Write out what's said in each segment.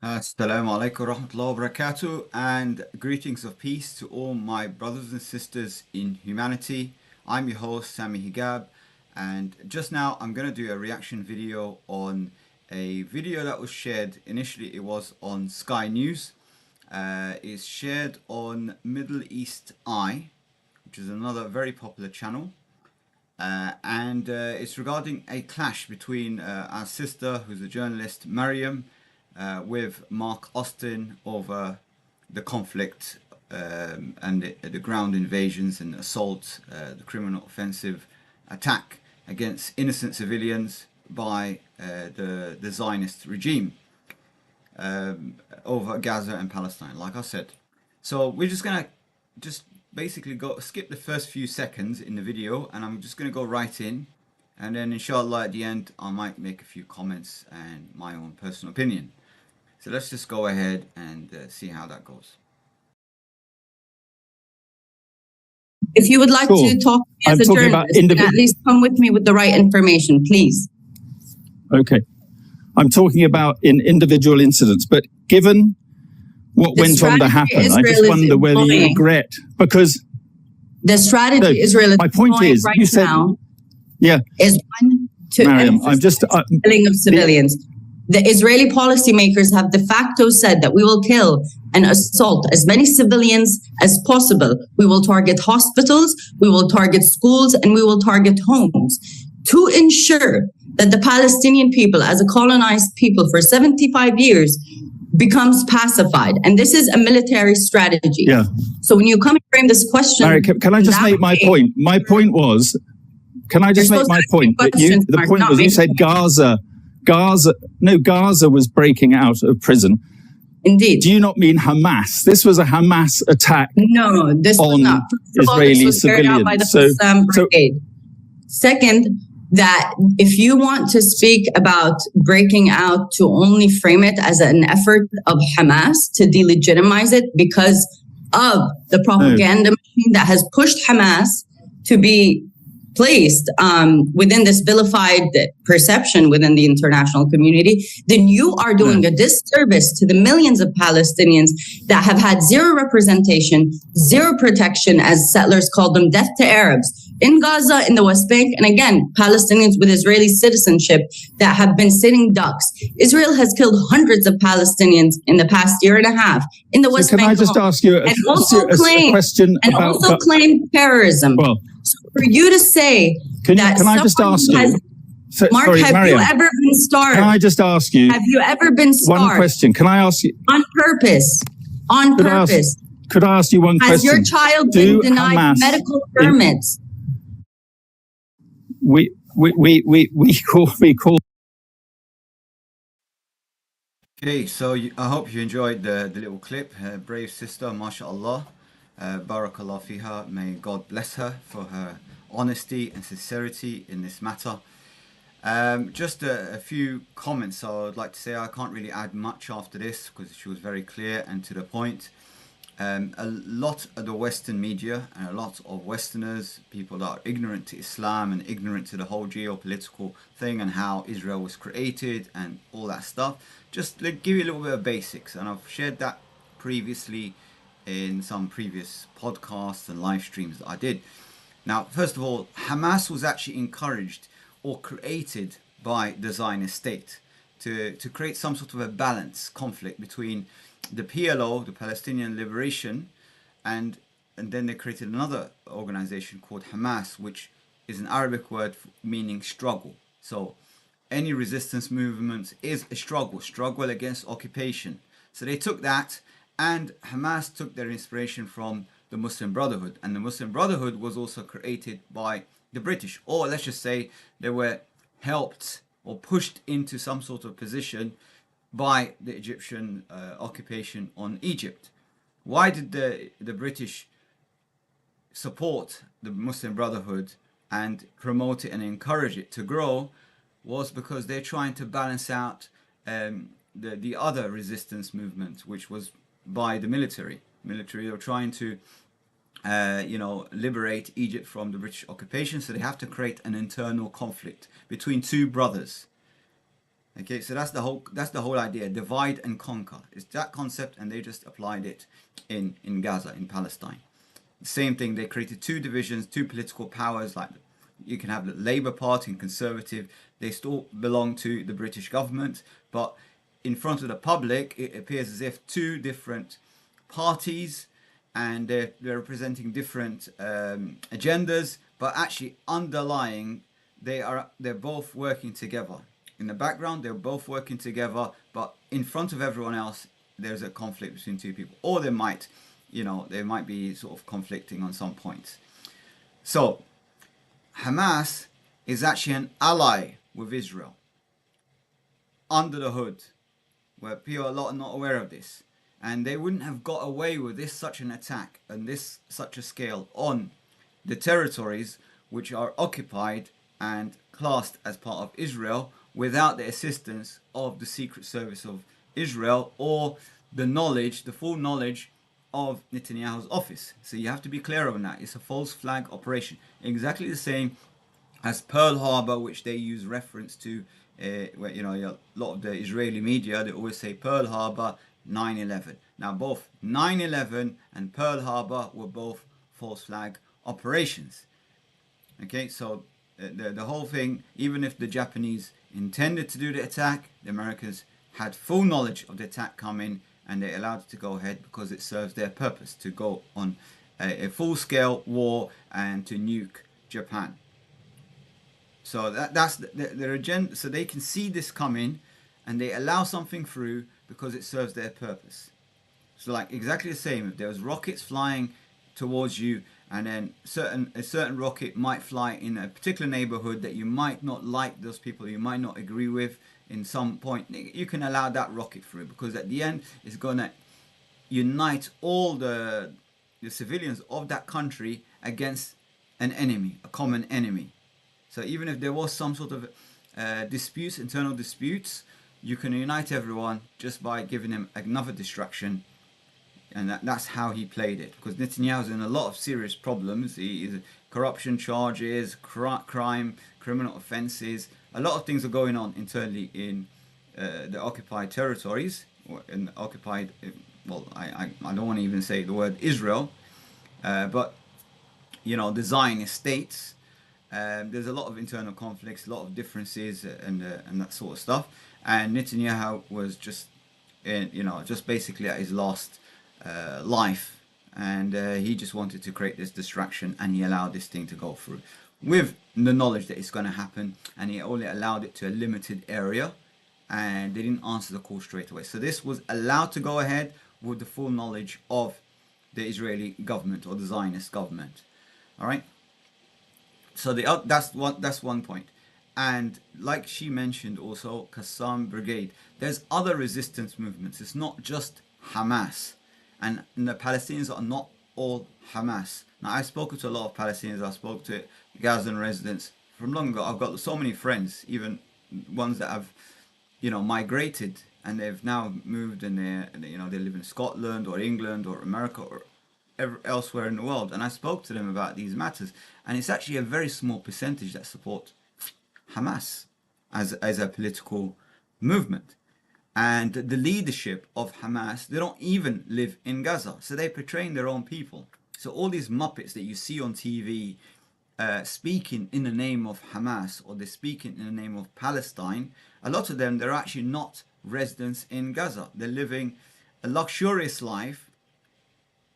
Assalamu alaikum warahmatullahi wabarakatuh, and greetings of peace to all my brothers and sisters in humanity. I'm your host Sami Higab, and just now I'm going to do a reaction video on a video that was shared. Initially it was on Sky News. It's shared on Middle East Eye, which is another very popular channel. And it's regarding a clash between our sister, who's a journalist, Mariam, with Mark Austin over the conflict and the ground invasions and assault, the criminal offensive attack against innocent civilians by the Zionist regime over Gaza and Palestine, like I said. So we're just gonna basically skip the first few seconds in the video, and I'm just gonna go right in, and then inshallah at the end I might make a few comments and my own personal opinion. So let's just go ahead and see how that goes. If you would like to talk to me as a journalist, at least come with me with the right information, please. Okay. I'm talking about in individual incidents, but given what went on to happen, I just wonder whether you regret, because the strategy Israel is my point is, right you said, now yeah, is one to Mariam, I'm just killing of civilians. The Israeli policymakers have de facto said that we will kill and assault as many civilians as possible. We will target hospitals, we will target schools, and we will target homes to ensure that the Palestinian people, as a colonized people for 75 years, becomes pacified. And this is a military strategy. Yeah. So when you come and frame this question... Mary, can I just make my point? My point was, can I just make my point? The point was, you said Gaza was breaking out of prison. Indeed. Do you not mean Hamas? This was a Hamas attack. No, this was not. Israeli this was carried out by the Brigade. Second, that if you want to speak about breaking out, to only frame it as an effort of Hamas to delegitimize it because of the propaganda machine that has pushed Hamas to be placed within this vilified perception within the international community, then you are doing a disservice to the millions of Palestinians that have had zero representation, zero protection, as settlers called them, death to Arabs, in Gaza, in the West Bank, and again, Palestinians with Israeli citizenship that have been sitting ducks. Israel has killed hundreds of Palestinians in the past year and a half in the West Bank. Can I just ask you a question about... also claim terrorism. Well, so for you to say can I just ask you? Mark, sorry, have Mariam, you ever been starved? Can I just ask you? Have you ever been starved? One question. Can I ask you? On purpose. On purpose. Could I ask you one question? Has your child been denied medical permits? We call. Okay, so I hope you enjoyed the little clip. Brave sister, mashallah. Barakallah fiha. May God bless her for her honesty and sincerity in this matter. Just a few comments I would like to say. I can't really add much after this because she was very clear and to the point. A lot of the Western media and a lot of Westerners, people that are ignorant to Islam and ignorant to the whole geopolitical thing and how Israel was created and all that stuff, just to give you a little bit of basics, and I've shared that previously in some previous podcasts and live streams that I did. Now, first of all, Hamas was actually encouraged or created by the Zionist state to create some sort of a balance conflict between the PLO, the Palestinian Liberation, and then they created another organization called Hamas, which is an Arabic word meaning struggle. So any resistance movement is a struggle against occupation. So they took that, and Hamas took their inspiration from the Muslim Brotherhood, and the Muslim Brotherhood was also created by the British, or let's just say they were helped or pushed into some sort of position by the Egyptian occupation on Egypt. Why did the British support the Muslim Brotherhood and promote it and encourage it to grow? Was because they're trying to balance out the other resistance movement, which was by the military. Military are trying to liberate Egypt from the British occupation, so they have to create an internal conflict between two brothers. Okay, so that's the whole idea, divide and conquer. It's that concept, and they just applied it in Gaza, in Palestine. Same thing, they created two divisions, two political powers, like you can have the Labour Party and Conservative. They still belong to the British government, but in front of the public, it appears as if two different parties, and they're representing different agendas, but actually underlying, they're both working together. In the background, they're both working together, but in front of everyone else, there's a conflict between two people, or they might be sort of conflicting on some points. So Hamas is actually an ally with Israel under the hood, where people a lot are not aware of this, and they wouldn't have got away with this such an attack and this such a scale on the territories which are occupied and classed as part of Israel without the assistance of the Secret Service of Israel, or the full knowledge of Netanyahu's office. So you have to be clear on that. It's a false flag operation, exactly the same as Pearl Harbor, which they use reference to. Where a lot of the Israeli media, they always say Pearl Harbor, 9/11. Now both 9/11 and Pearl Harbor were both false flag operations. Okay, so the whole thing, even if the Japanese intended to do the attack, the Americans had full knowledge of the attack coming, and they allowed it to go ahead because it serves their purpose to go on a full-scale war and to nuke Japan. So that's their agenda. So they can see this coming, and they allow something through because it serves their purpose. So like exactly the same, if there was rockets flying towards you, and then a certain rocket might fly in a particular neighborhood that you might not like, those people you might not agree with in some point, you can allow that rocket through, because at the end it's going to unite all the civilians of that country against an enemy, a common enemy. So even if there was some sort of internal disputes, you can unite everyone just by giving them another distraction. And that's how he played it. Because Netanyahu's in a lot of serious problems. Corruption charges, crime, criminal offences. A lot of things are going on internally in the occupied territories, or in the occupied. Well, I don't want to even say the word Israel, but the Zionist states. There's a lot of internal conflicts, a lot of differences, and that sort of stuff. And Netanyahu was just basically at his last life, and he just wanted to create this distraction, and he allowed this thing to go through with the knowledge that it's going to happen, and he only allowed it to a limited area, and they didn't answer the call straight away. So this was allowed to go ahead with the full knowledge of the Israeli government, or the Zionist government. All right. So that's one point. And like she mentioned also, Qassam Brigade, there's other resistance movements. It's not just Hamas. And the Palestinians are not all Hamas. Now, I've spoken to a lot of Palestinians. I spoke to Gazan residents from long ago. I've got so many friends, even ones that have, migrated, and they've now moved, and they live in Scotland or England or America or elsewhere in the world. And I spoke to them about these matters, and it's actually a very small percentage that support Hamas as a political movement. And the leadership of Hamas, they don't even live in Gaza, so they're portraying their own people. So all these Muppets that you see on TV speaking in the name of Hamas, or they're speaking in the name of Palestine, a lot of them, they're actually not residents in Gaza. They're living a luxurious life,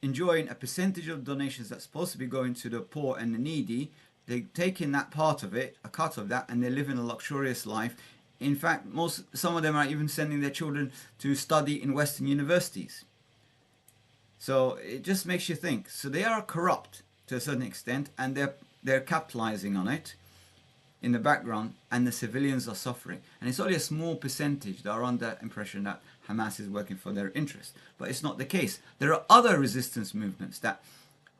enjoying a percentage of donations that's supposed to be going to the poor and the needy. They're taking that part of it, a cut of that, and they're living a luxurious life. In fact, some of them are even sending their children to study in Western universities. So it just makes you think. So they are corrupt to a certain extent, and they're capitalizing on it in the background, and the civilians are suffering. And it's only a small percentage that are under impression that Hamas is working for their interest. But it's not the case. There are other resistance movements that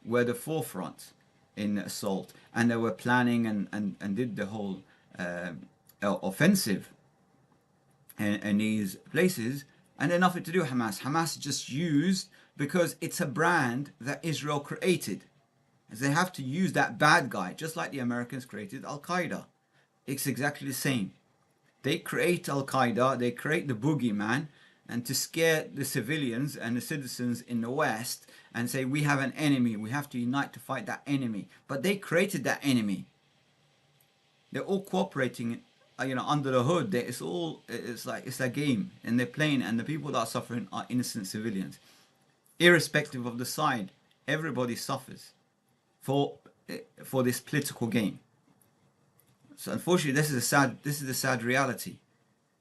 were the forefront in the assault, and they were planning and did the whole offensive in these places, and they're nothing to do with Hamas. Hamas is just used because it's a brand that Israel created. As they have to use that bad guy, just like the Americans created Al-Qaeda. It's exactly the same. They create Al-Qaeda, they create the boogeyman, and to scare the civilians and the citizens in the West and say, we have an enemy, we have to unite to fight that enemy. But they created that enemy. They're all cooperating, under the hood. It's a game, and they're playing, and the people that are suffering are innocent civilians. Irrespective of the side, everybody suffers for this political game. So unfortunately, this is a sad reality,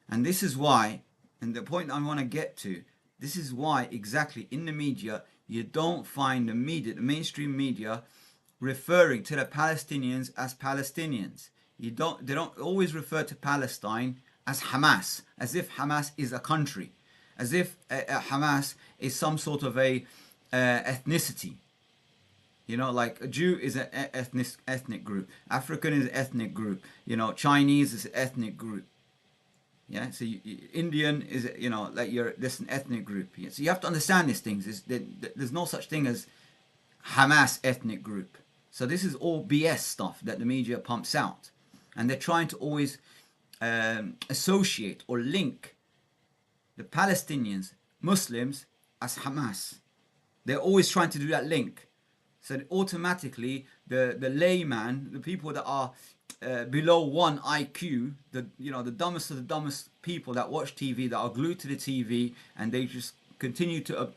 and this is why, and the point I want to get to, this is why exactly in the media you don't find the mainstream media, referring to the Palestinians as Palestinians. They don't always refer to Palestine as Hamas, as if Hamas is a country, as if Hamas is some sort of a ethnicity. Like a Jew is an ethnic group, African is an ethnic group, Chinese is an ethnic group. Yeah, so Indian is, this an ethnic group. Yeah? So you have to understand these things. There's no such thing as Hamas ethnic group. So this is all BS stuff that the media pumps out, and they're trying to always associate or link the Palestinians, Muslims, as Hamas. They're always trying to do that link. So that automatically the layman, the people that are below 1 IQ, the dumbest of the dumbest people that watch TV, that are glued to the TV, and they just continue to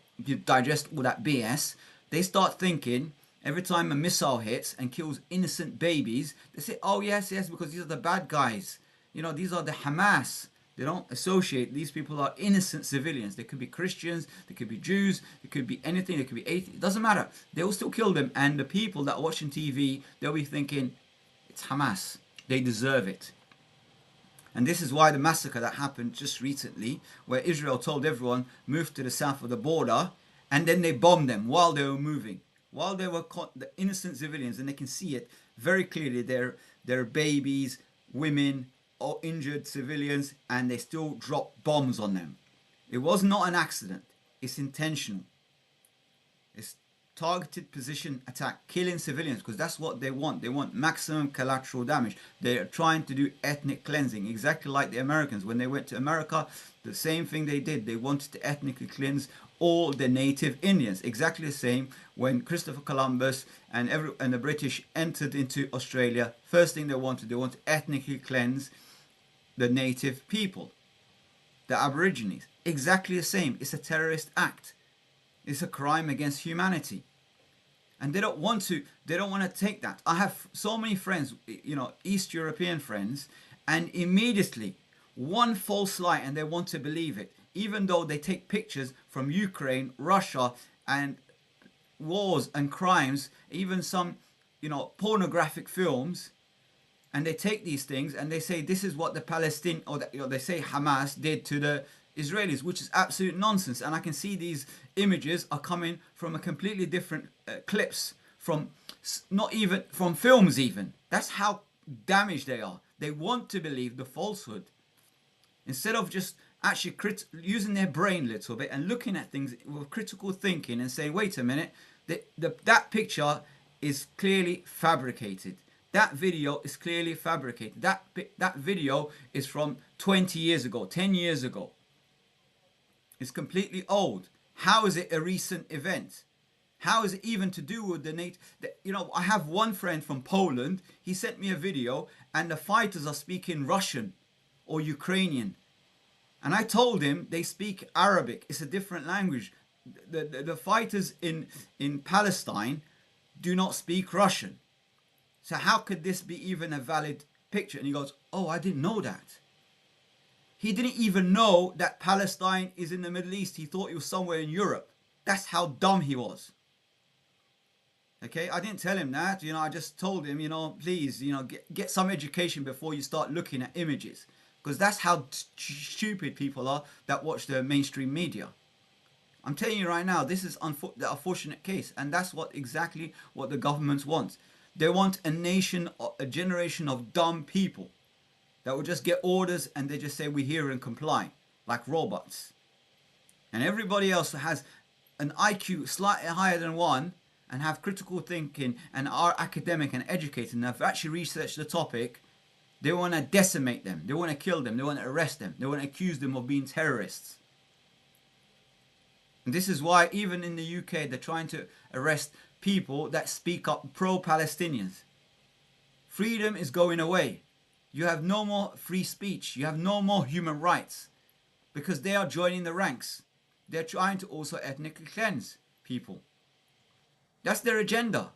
digest all that BS, they start thinking every time a missile hits and kills innocent babies, they say, oh yes, because these are the bad guys. These are the Hamas. They don't associate these people are innocent civilians. They could be Christians, they could be Jews, they could be anything, they could be atheists. It doesn't matter. They will still kill them. And the people that are watching TV, they'll be thinking, it's Hamas. They deserve it. And this is why the massacre that happened just recently, where Israel told everyone, move to the south of the border, and then they bombed them while they were moving. While they were the innocent civilians, and they can see it very clearly. They're babies, women, or injured civilians, and they still drop bombs on them. It was not an accident. It's intentional. It's targeted position attack, killing civilians, because that's what they want. They want maximum collateral damage. They are trying to do ethnic cleansing, exactly like the Americans. When they went to America, the same thing they did. They wanted to ethnically cleanse all the native Indians. Exactly the same when Christopher Columbus and the British entered into Australia. First thing they wanted to ethnically cleanse the native people, the Aborigines. Exactly the same. It's a terrorist act. It's a crime against humanity. And they don't want to take that. I have so many friends, East European friends, and immediately one false lie and they want to believe it, even though they take pictures from Ukraine, Russia, and wars and crimes, even some, pornographic films, and they take these things and they say this is what the Palestinian, or they say Hamas did to the Israelis, which is absolute nonsense. And I can see these images are coming from a completely different clips, from not even from films even. That's how damaged they are. They want to believe the falsehood instead of just actually using their brain a little bit and looking at things with critical thinking and saying, wait a minute, that picture is clearly fabricated. That video is clearly fabricated. That video is from 20 years ago, 10 years ago. It's completely old. How is it a recent event? How is it even to do with the NATO? I have one friend from Poland. He sent me a video and the fighters are speaking Russian or Ukrainian. And I told him they speak Arabic. It's a different language. The fighters in Palestine do not speak Russian. So how could this be even a valid picture? And he goes, oh, I didn't know that. He didn't even know that Palestine is in the Middle East. He thought it was somewhere in Europe. That's how dumb he was. Okay, I didn't tell him that. I just told him, please, get some education before you start looking at images. Because that's how stupid people are that watch the mainstream media. I'm telling you right now, this is the unfortunate case. And that's exactly what the governments want. They want a generation of dumb people that will just get orders and they just say we hear and comply like robots. And everybody else has an IQ slightly higher than 1 and have critical thinking and are academic and educated and have actually researched the topic, They want to decimate them. They want to kill them. They want to arrest them. They want to accuse them of being terrorists. And this is why even in the UK, they're trying to arrest people that speak up pro-Palestinians. Freedom is going away. You have no more free speech. You have no more human rights because they are joining the ranks. They're trying to also ethnically cleanse people. That's their agenda.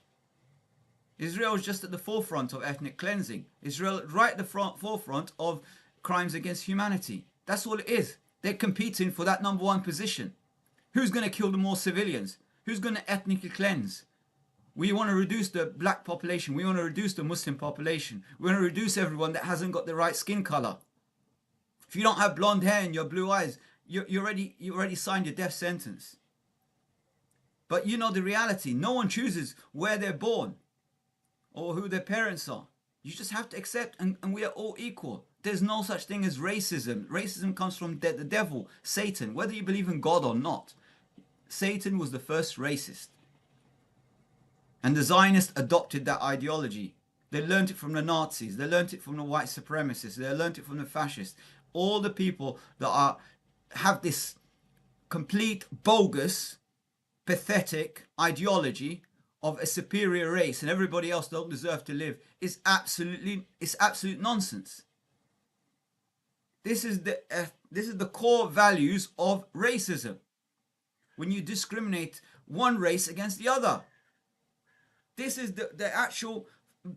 Israel is just at the forefront of ethnic cleansing. Israel right at the forefront of crimes against humanity. That's all it is. They're competing for that number one position. Who's going to kill the more civilians? Who's going to ethnically cleanse? We want to reduce the black population. We want to reduce the Muslim population. We want to reduce everyone that hasn't got the right skin color. If you don't have blonde hair and your blue eyes, you already signed your death sentence. But you know the reality. No one chooses where they're born or who their parents are. You just have to accept, and we are all equal. There's no such thing as racism. Racism comes from the devil, Satan. Whether you believe in God or not, Satan was the first racist. And the Zionists adopted that ideology. They learned it from the Nazis. They learned it from the white supremacists. They learned it from the fascists. All the people that have this complete bogus, pathetic ideology of a superior race and everybody else don't deserve to live is absolute nonsense. This is the core values of racism. When you discriminate one race against the other. This is the actual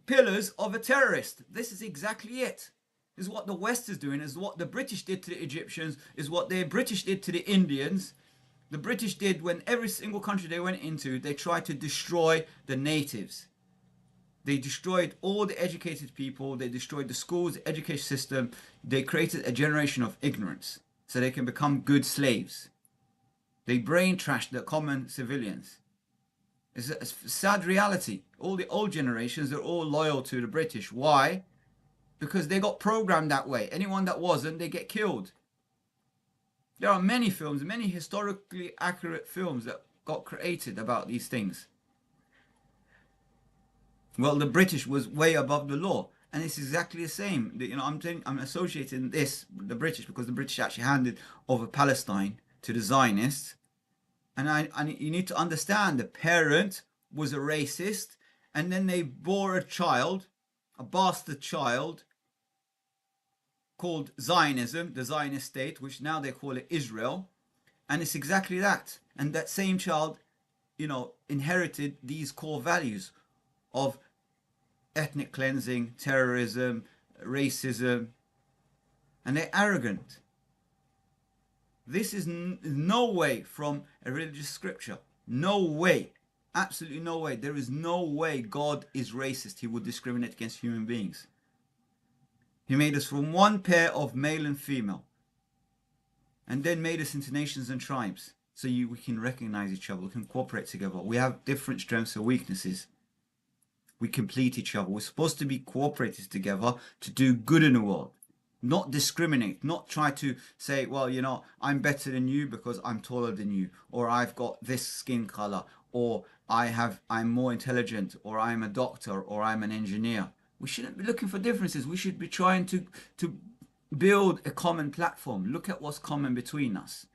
pillars of a terrorist. This is exactly it. This is what the West is doing, is what the British did to the Egyptians, is what the British did to the Indians. The British did when every single country they went into, they tried to destroy the natives. They destroyed all the educated people. They destroyed the schools, the education system. They created a generation of ignorance so they can become good slaves. They brain trashed the common civilians. It's a sad reality. All the old generations, they're all loyal to the British. Why? Because they got programmed that way. Anyone that wasn't, they get killed. There are many films, many historically accurate films that got created about these things. Well, the British was way above the law. And it's exactly the same. I'm associating this, the British, because the British actually handed over Palestine to the Zionists. And you need to understand the parent was a racist, and then they bore a child, a bastard child, called Zionism, the Zionist state, which now they call it Israel. And it's exactly that. And that same child, inherited these core values of ethnic cleansing, terrorism, racism, and they're arrogant. This is no way from a religious scripture. No way. Absolutely no way. There is no way God is racist. He would discriminate against human beings. He made us from one pair of male and female. And then made us into nations and tribes. So we can recognize each other. We can cooperate together. We have different strengths and weaknesses. We complete each other. We're supposed to be cooperating together to do good in the world. Not discriminate, not try to say, well, I'm better than you because I'm taller than you, or I've got this skin color, or I'm more intelligent, or I'm a doctor, or I'm an engineer. We shouldn't be looking for differences. We should be trying to build a common platform. Look at what's common between us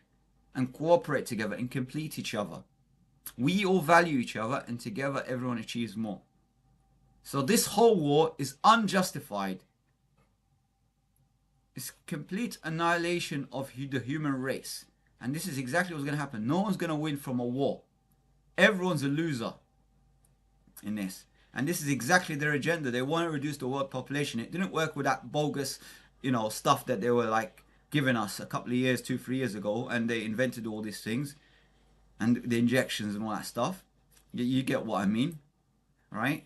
and cooperate together and complete each other. We all value each other, and together everyone achieves more. So this whole war is unjustified. It's complete annihilation of the human race. And this is exactly what's going to happen. No one's going to win from a war. Everyone's a loser in this. And this is exactly their agenda. They want to reduce the world population. It didn't work with that bogus, stuff that they were giving us a couple of years, 2-3 years ago. And they invented all these things. And the injections and all that stuff. You get what I mean, right?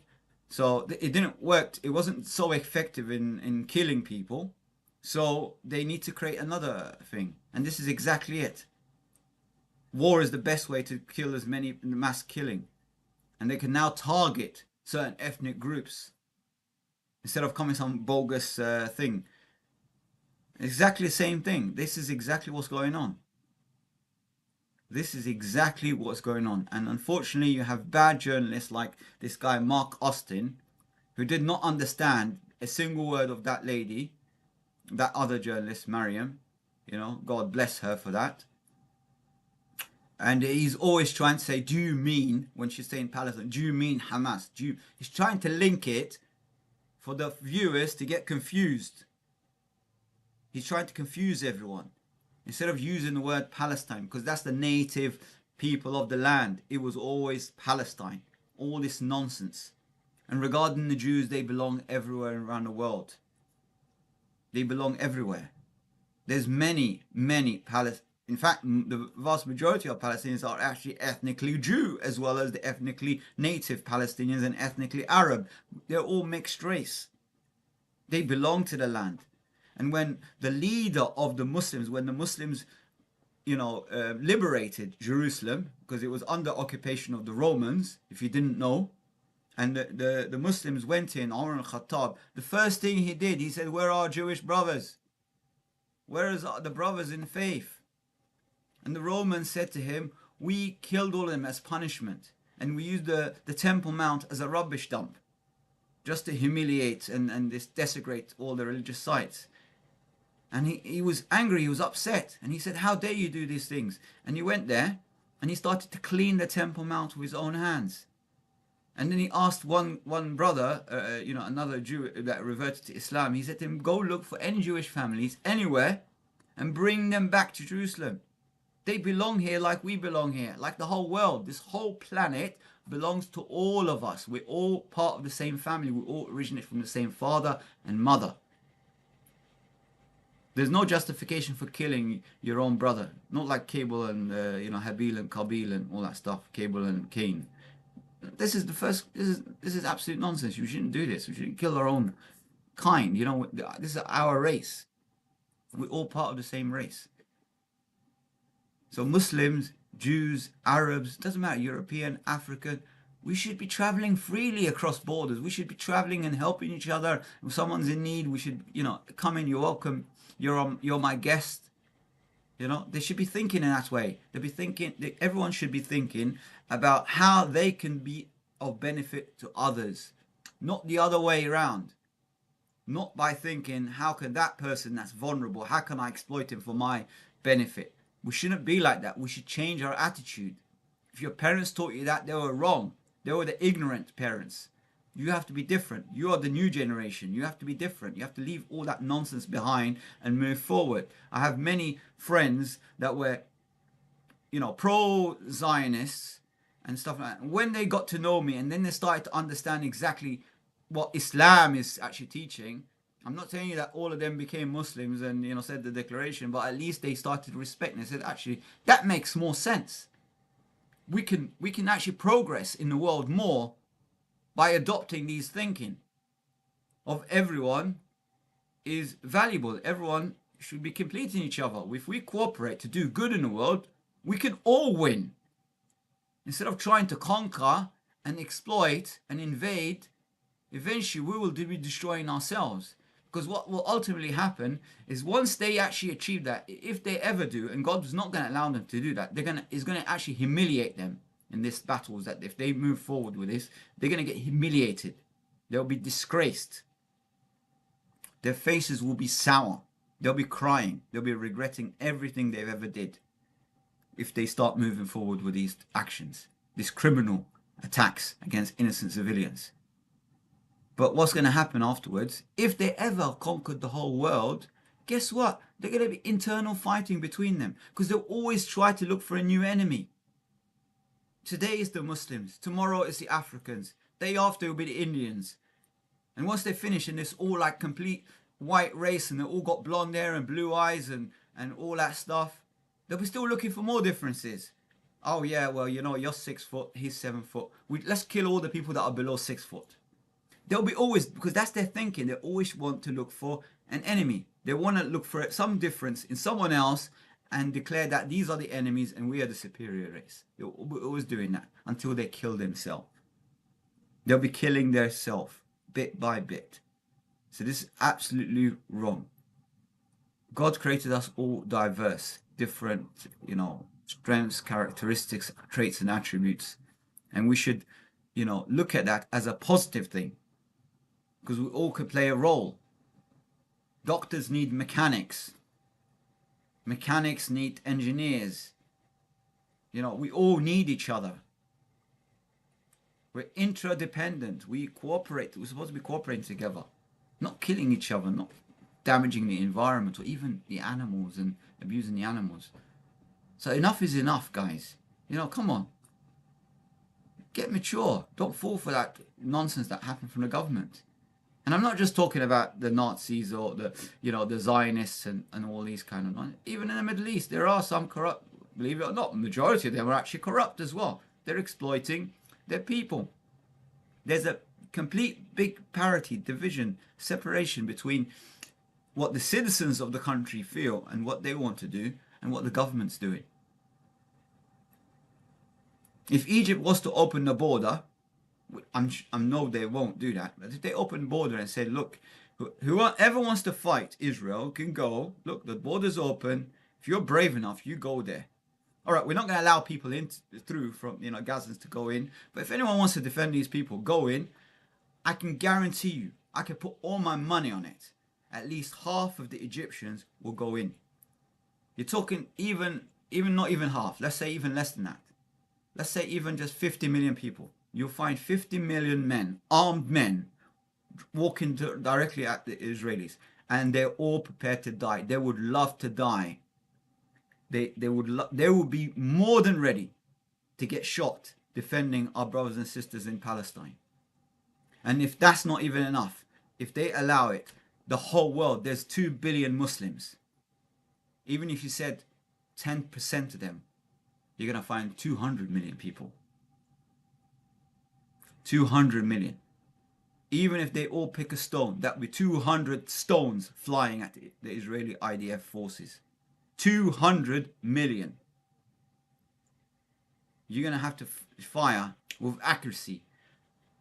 So it didn't work. It wasn't so effective in killing people. So they need to create another thing. And this is exactly it. War is the best way to kill as many, mass killing. And they can now target certain ethnic groups instead of coming some bogus thing. Exactly the same thing. This is exactly what's going on. This is exactly what's going on. And unfortunately, you have bad journalists like this guy, Mark Austin, who did not understand a single word of that lady, that other journalist, Mariam. God bless her for that. And he's always trying to say, do you mean, when she's saying Palestine, do you mean Hamas? He's trying to link it for the viewers to get confused. He's trying to confuse everyone. Instead of using the word Palestine, because that's the native people of the land, it was always Palestine. All this nonsense. And regarding the Jews, they belong everywhere around the world. They belong everywhere. There's many Palestinians. In fact, the vast majority of Palestinians are actually ethnically Jew, as well as the ethnically native Palestinians and ethnically Arab. They're all mixed race. They belong to the land. And when the leader of the Muslims, when the Muslims, liberated Jerusalem, because it was under occupation of the Romans, if you didn't know, and the Muslims went in, Umar al-Khattab, the first thing he did, he said, where are our Jewish brothers? Where is the brothers in faith? And the Romans said to him, we killed all of them as punishment. And we used the Temple Mount as a rubbish dump, just to humiliate and desecrate all the religious sites. And he was angry, he was upset. And he said, how dare you do these things? And he went there and he started to clean the Temple Mount with his own hands. And then he asked one brother, another Jew that reverted to Islam, he said to him, go look for any Jewish families anywhere and bring them back to Jerusalem. They belong here like we belong here, like the whole world. This whole planet belongs to all of us. We're all part of the same family. We all originate from the same father and mother. There's no justification for killing your own brother. Not like Cable and, Habil and Qabil and all that stuff. Cable and Cain. This is absolute nonsense. You shouldn't do this. We shouldn't kill our own kind. This is our race. We're all part of the same race. So Muslims, Jews, Arabs, doesn't matter, European, African, we should be traveling freely across borders. We should be traveling and helping each other. If someone's in need, we should, come in, you're welcome. You're my guest. They should be thinking in that way. Everyone should be thinking about how they can be of benefit to others, not the other way around. Not by thinking, how can that person that's vulnerable, how can I exploit him for my benefit? We shouldn't be like that. We should change our attitude. If your parents taught you that, they were wrong. They were the ignorant parents. You have to be different. You are the new generation. You have to be different. You have to leave all that nonsense behind and move forward. I have many friends that were, pro-Zionists and stuff like that. When they got to know me and then they started to understand exactly what Islam is actually teaching, I'm not saying that all of them became Muslims and, said the declaration, but at least they started respecting it. They said, actually, that makes more sense. We can actually progress in the world more by adopting these thinking of everyone is valuable. Everyone should be completing each other. If we cooperate to do good in the world, we can all win. Instead of trying to conquer and exploit and invade, eventually we will be destroying ourselves. Because what will ultimately happen is once they actually achieve that, if they ever do, and God is not going to allow them to do that, is going to actually humiliate them in these battles. That if they move forward with this, they're going to get humiliated. They'll be disgraced. Their faces will be sour. They'll be crying. They'll be regretting everything they've ever did if they start moving forward with these actions, these criminal attacks against innocent civilians. But what's going to happen afterwards, if they ever conquered the whole world, guess what? They're going to be internal fighting between them because they'll always try to look for a new enemy. Today is the Muslims. Tomorrow is the Africans. Day after will be the Indians. And once they finish and it's all like complete white race and they all got blonde hair and blue eyes and all that stuff, they'll be still looking for more differences. Oh yeah, well, you're 6 foot, he's 7 foot. Let's kill all the people that are below 6 foot. They'll be always, because that's their thinking, they always want to look for an enemy. They want to look for some difference in someone else and declare that these are the enemies and we are the superior race. They're always doing that until they kill themselves. They'll be killing themselves bit by bit. So this is absolutely wrong. God created us all diverse, different, strengths, characteristics, traits and attributes. And we should, look at that as a positive thing. because we all could play a role. Doctors need mechanics. Mechanics need engineers. You know, we all need each other. We're interdependent. We cooperate. We're supposed to be cooperating together, not killing each other, not damaging the environment or even the animals and abusing the animals. So enough is enough, guys. You know, come on. Get mature. Don't fall for that nonsense that happened from the government. And I'm not just talking about the Nazis or the, you know, the Zionists and all these kind of nonsense. Even in the Middle East, there are some corrupt, believe it or not, majority of them are actually corrupt as well. They're exploiting their people. There's a complete big parity, division, separation between what the citizens of the country feel and what they want to do and what the government's doing. If Egypt was to open the border, I know they won't do that, but if they open the border and say, look, whoever wants to fight Israel can go. Look, the border's open. If you're brave enough, you go there. All right, we're not going to allow people in through from, you know, Gazans to go in. But if anyone wants to defend these people, go in. I can guarantee you, I can put all my money on it. At least half of the Egyptians will go in. You're talking even not even half. Let's say even less than that. Let's say even just 50 million people. You'll find 50 million men, armed men, walking directly at the Israelis. And they're all prepared to die. They would love to die. They would be more than ready to get shot defending our brothers and sisters in Palestine. And if that's not even enough, if they allow it, the whole world, there's 2 billion Muslims. Even if you said 10% of them, you're going to find 200 million people. 200 million. Even if they all pick a stone, that would be 200 stones flying at the Israeli IDF forces. 200 million. You're going to have to fire with accuracy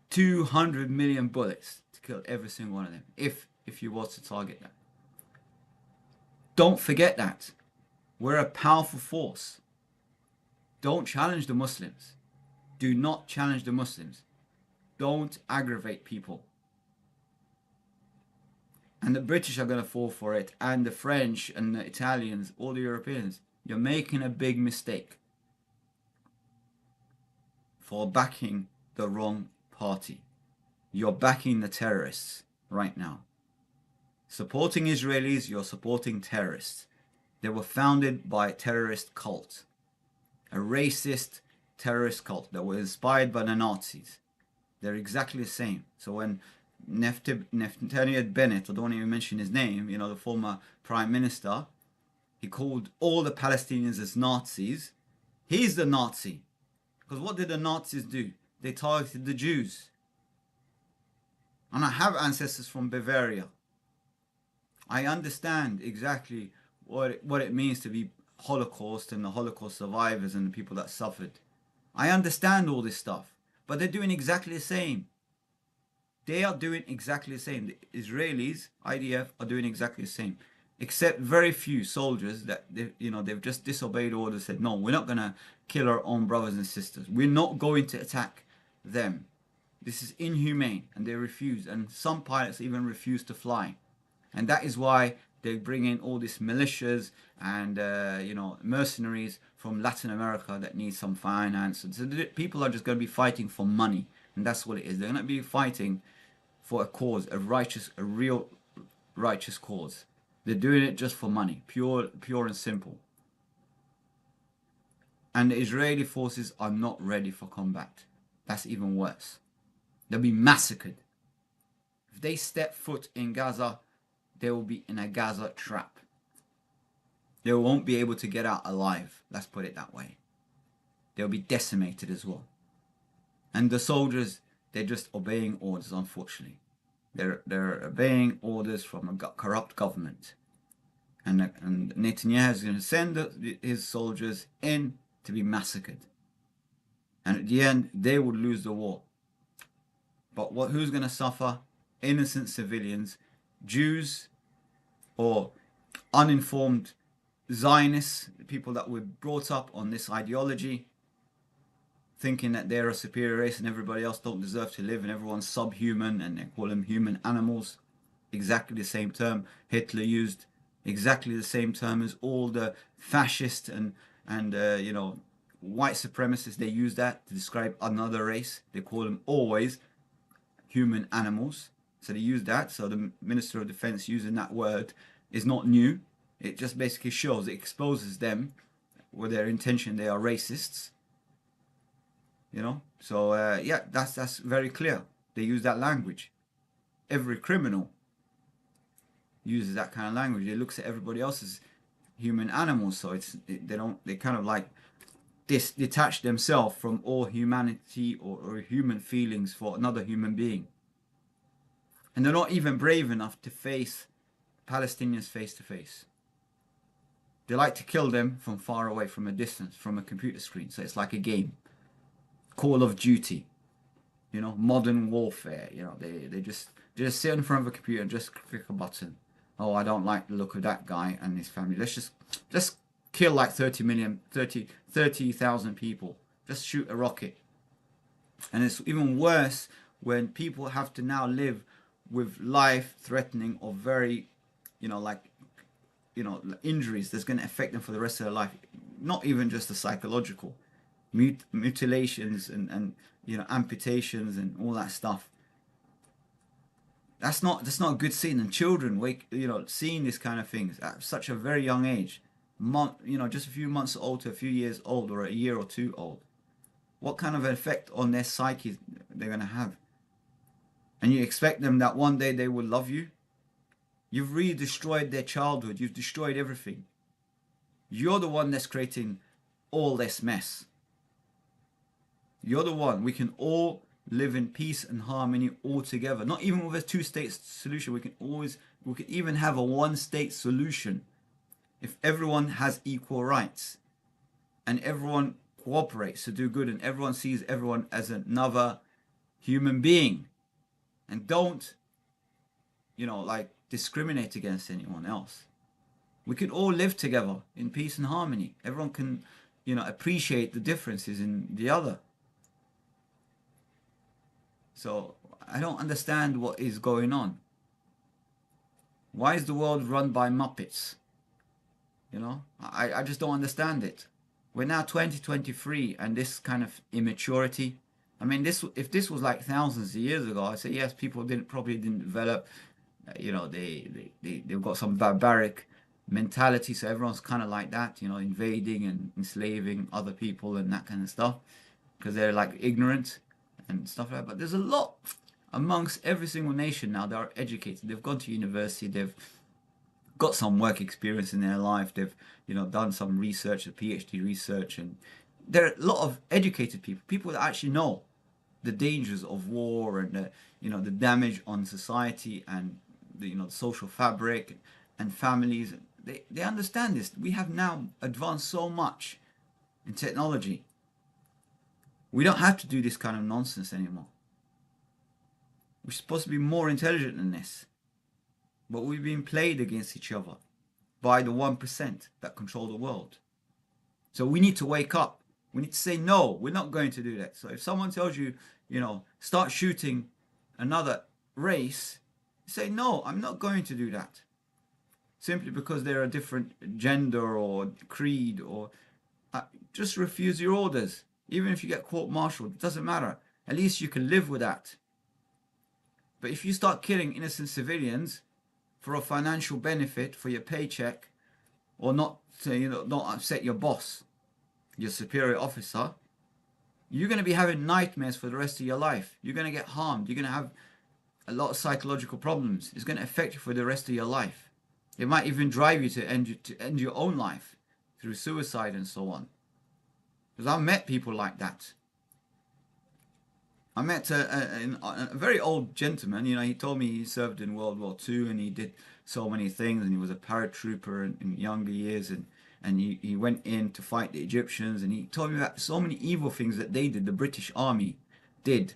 200 million bullets to kill every single one of them, if you was to target that. Don't forget that. We're a powerful force. Don't challenge the Muslims. Do not challenge the Muslims. Don't aggravate people. And the British are going to fall for it, and the French and the Italians, all the Europeans. You're making a big mistake for backing the wrong party. You're backing the terrorists right now. Supporting Israelis, you're supporting terrorists. They were founded by a terrorist cult, a racist terrorist cult that was inspired by the Nazis. They're exactly the same. So when Netanyahu Bennett, I don't even mention his name, you know, the former prime minister, he called all the Palestinians as Nazis. He's the Nazi. Because what did the Nazis do? They targeted the Jews. And I have ancestors from Bavaria. I understand exactly what it means to be Holocaust and the Holocaust survivors and the people that suffered. I understand all this stuff. But they're doing exactly the same. They are doing exactly the same. The Israelis, IDF, are doing exactly the same. Except very few soldiers that they've just disobeyed orders, said, no, we're not going to kill our own brothers and sisters. We're not going to attack them. This is inhumane. And they refuse. And some pilots even refuse to fly. And that is why they bring in all these militias and mercenaries from Latin America that need some finance. So people are just going to be fighting for money. And that's what it is. They're going to be fighting for a cause, a real righteous cause. They're doing it just for money, pure and simple. And the Israeli forces are not ready for combat. That's even worse. They'll be massacred. If they step foot in Gaza, they will be in a Gaza trap. They won't be able to get out alive. Let's put it that way. They'll be decimated as well. And the soldiers, they're just obeying orders, unfortunately. They're obeying orders from a corrupt government. And Netanyahu is going to send his soldiers in to be massacred. And at the end, they would lose the war. But who's going to suffer? Innocent civilians, Jews, or uninformed Zionists, people that were brought up on this ideology. thinking that they're a superior race and everybody else don't deserve to live and everyone's subhuman, and they call them human animals. Exactly the same term Hitler used, exactly the same term as all the fascists and white supremacists. They use that to describe another race. They call them always human animals. So they use that. So the Minister of Defense using that word is not new. It just basically shows, it exposes them with their intention. They are racists. So yeah, that's very clear. They use that language. Every criminal uses that kind of language. It looks at everybody else as human animals. So they kind of like detach themselves from all humanity or human feelings for another human being. And they're not even brave enough to face Palestinians face to face. They like to kill them from far away, from a distance, from a computer screen. So it's like a game. Call of Duty, modern warfare. They just sit in front of a computer and just click a button. Oh, I don't like the look of that guy and his family. Let's just kill like 30,000 people. Just shoot a rocket. And it's even worse when people have to now live with life-threatening or very, injuries that's going to affect them for the rest of their life. Not even just the psychological, mutilations and amputations and all that stuff. That's not a good scene. And children seeing this kind of things at such a very young age, just a few months old to a few years old or a year or two old. What kind of an effect on their psyche they're going to have? And you expect them that one day they will love you? You've really destroyed their childhood. You've destroyed everything. You're the one that's creating all this mess. You're the one. We can all live in peace and harmony all together. Not even with a two-state solution. We can even have a one-state solution if everyone has equal rights and everyone cooperates to do good and everyone sees everyone as another human being and don't discriminate against anyone else. We can all live together in peace and harmony. Everyone can appreciate the differences in the other. So I don't understand what is going on. Why is the world run by Muppets? I just don't understand it. We're now 2023 and this kind of immaturity. I mean, if this was like thousands of years ago, I'd say yes, people probably didn't develop. They've got some barbaric mentality, so everyone's kind of like that, invading and enslaving other people and that kind of stuff because they're like ignorant and stuff like that. But there's a lot amongst every single nation now that are educated. They've gone to university, they've got some work experience in their life, they've done some research, a PhD research, and there are a lot of educated people that actually know the dangers of war and the damage on society and the social fabric and families. They understand this. We have now advanced so much in technology. We don't have to do this kind of nonsense anymore. We're supposed to be more intelligent than this. But we've been played against each other by the 1% that control the world. So we need to wake up. We need to say, no, we're not going to do that. So if someone tells you, start shooting another race, say, no, I'm not going to do that. Simply because they're a different gender or creed, or just refuse your orders. Even if you get court-martialed, it doesn't matter. At least you can live with that. But if you start killing innocent civilians for a financial benefit, for your paycheck, or not upset your boss, your superior officer, you're going to be having nightmares for the rest of your life. You're going to get harmed. You're going to have a lot of psychological problems. It's going to affect you for the rest of your life. It might even drive you to end your own life through suicide and so on. Because I've met people like that. I met a very old gentleman. He told me he served in World War II and he did so many things, and he was a paratrooper in younger years, and he went in to fight the Egyptians, and he told me about so many evil things that they did, the British Army did,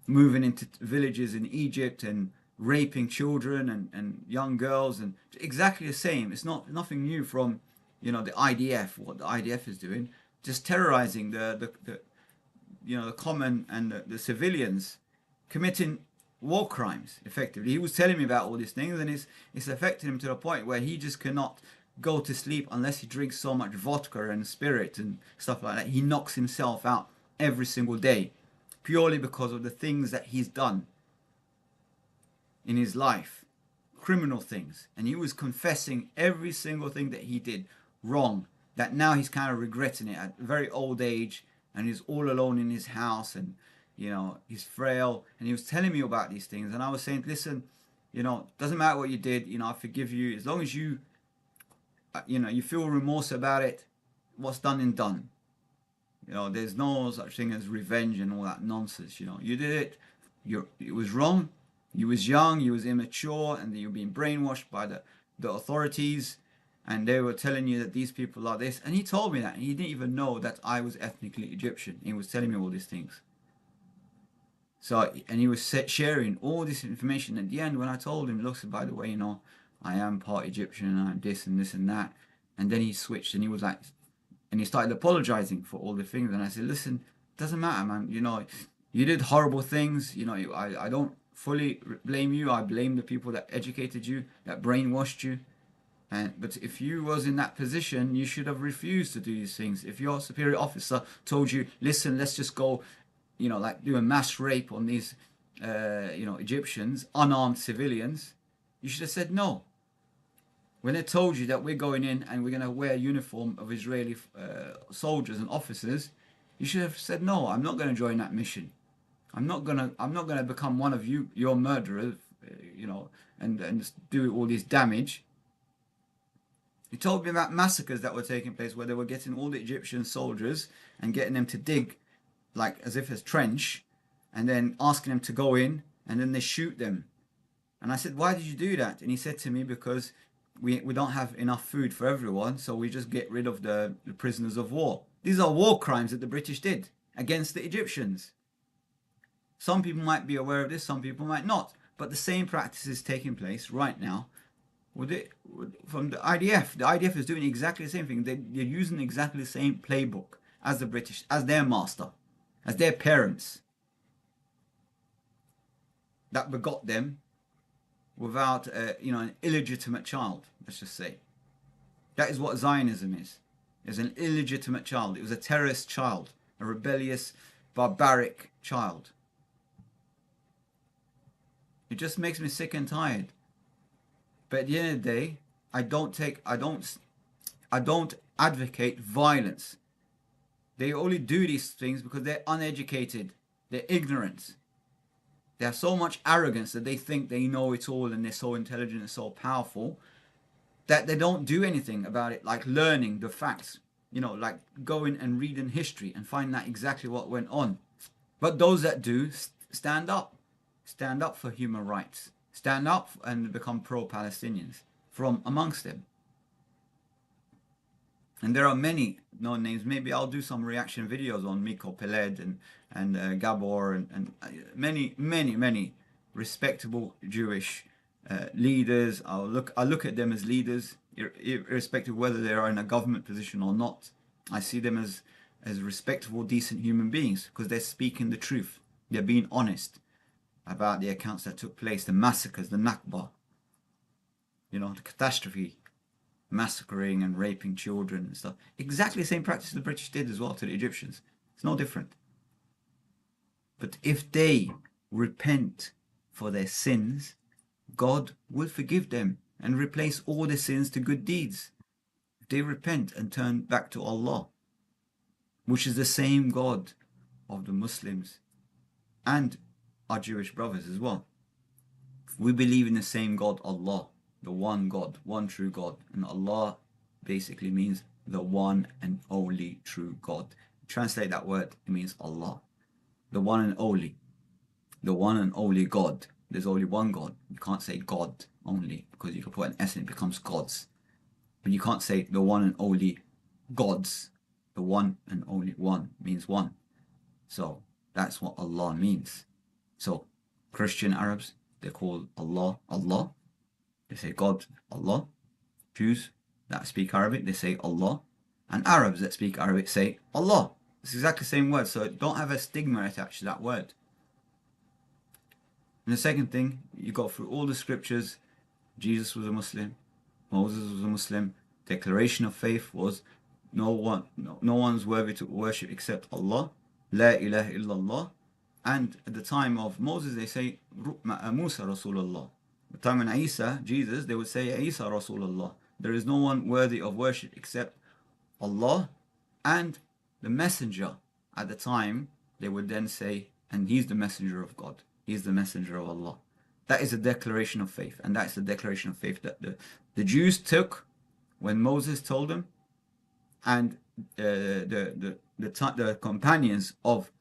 moving into villages in Egypt and raping children and young girls, and exactly the same. It's nothing new from the IDF, what the IDF is doing, just terrorizing the the common and the civilians committing war crimes. Effectively, he was telling me about all these things, and it's affected him to the point where he just cannot go to sleep unless he drinks so much vodka and spirit and stuff like that. He knocks himself out every single day purely because of the things that he's done in his life, criminal things. And he was confessing every single thing that he did wrong, that now he's kind of regretting it at a very old age, and he's all alone in his house, and he's frail. And he was telling me about these things, and I was saying, listen, doesn't matter what you did, I forgive you, as long as you you feel remorse about it. What's done and done. There's no such thing as revenge and all that nonsense. You did it. It was wrong. You was young. You was immature, and you were being brainwashed by the authorities, and they were telling you that these people are this. And he told me that, and he didn't even know that I was ethnically Egyptian. He was telling me all these things. So, and he was sharing all this information. At the end, when I told him, look, by the way, I am part Egyptian, and I'm this and this and that. And then he switched, and he was like, and he started apologizing for all the things. And I said, listen, it doesn't matter, man. You did horrible things. I don't fully blame you. I blame the people that educated you, that brainwashed you. But if you was in that position, you should have refused to do these things. If your superior officer told you, listen, let's just go, like do a mass rape on these, Egyptians, unarmed civilians, you should have said no. When they told you that we're going in and we're going to wear a uniform of Israeli soldiers and officers, you should have said no. I'm not going to join that mission. I'm not going to become one of your murderers, and do all this damage. He told me about massacres that were taking place where they were getting all the Egyptian soldiers and getting them to dig, like as if it's trench, and then asking them to go in, and then they shoot them. And I said, why did you do that? And he said to me, because we don't have enough food for everyone, so we just get rid of the prisoners of war. These are war crimes that the British did against the Egyptians. Some people might be aware of this, some people might not. But the same practice is taking place right now from the IDF. The IDF is doing exactly the same thing. They're using exactly the same playbook as the British, as their master, as their parents that begot them without an illegitimate child, let's just say. That is what Zionism is. It's an illegitimate child. It was a terrorist child, a rebellious, barbaric child. It just makes me sick and tired. But at the end of the day, I don't advocate violence. They only do these things because they're uneducated, they're ignorant. They have so much arrogance that they think they know it all, and they're so intelligent and so powerful that they don't do anything about it, like learning the facts, like going and reading history and finding out exactly what went on. But those that do, stand up for human rights, stand up and become pro-Palestinians from amongst them. And there are many known names. Maybe I'll do some reaction videos on Miko Peled and Gabor and many respectable Jewish leaders. I'll look at them as leaders, irrespective of whether they are in a government position or not. I see them as respectable, decent human beings because they're speaking the truth. They're being honest about the accounts that took place, the massacres, the Nakba, the catastrophe, massacring and raping children and stuff. Exactly the same practice the British did as well to the Egyptians. It's no different. But if they repent for their sins, God will forgive them and replace all their sins to good deeds. If they repent and turn back to Allah, which is the same God of the Muslims and our Jewish brothers as well. We believe in the same God, Allah, the one God, one true God. And Allah basically means the one and only true God. Translate that word, it means Allah. The one and only. The one and only God. There's only one God. You can't say God only, because you can put an S and it becomes gods. But you can't say the one and only gods. The one and only one means one. So that's what Allah means. So Christian Arabs, they call Allah, Allah. They say God, Allah. Jews that speak Arabic, they say Allah. And Arabs that speak Arabic say Allah. It's exactly the same word, so don't have a stigma attached to that word. And the second thing, you got through all the scriptures, Jesus was a Muslim, Moses was a Muslim, declaration of faith was no one's worthy to worship except Allah, La ilaha illallah. And at the time of Moses, they say Musa Rasulullah. At the time of Isa, Jesus, they would say Isa Rasulullah. There is no one worthy of worship except Allah and the messenger. At the time, they would then say, and he's the messenger of God. He's the messenger of Allah. That is a declaration of faith, and that's the declaration of faith that the Jews took when Moses told them, and the companions of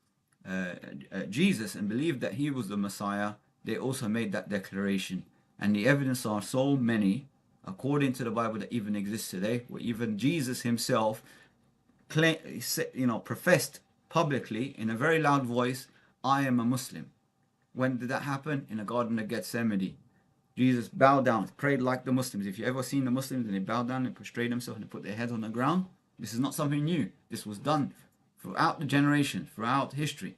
Jesus and believed that he was the Messiah. They also made that declaration, and the evidence are so many, according to the Bible, that even exists today, where even Jesus himself professed publicly in a very loud voice, "I am a Muslim." When did that happen? In the Garden of Gethsemane. Jesus bowed down, prayed like the Muslims. If you ever seen the Muslims and they bow down and prostrate themselves and they put their head on the ground, this is not something new. This was done throughout the generations, throughout history.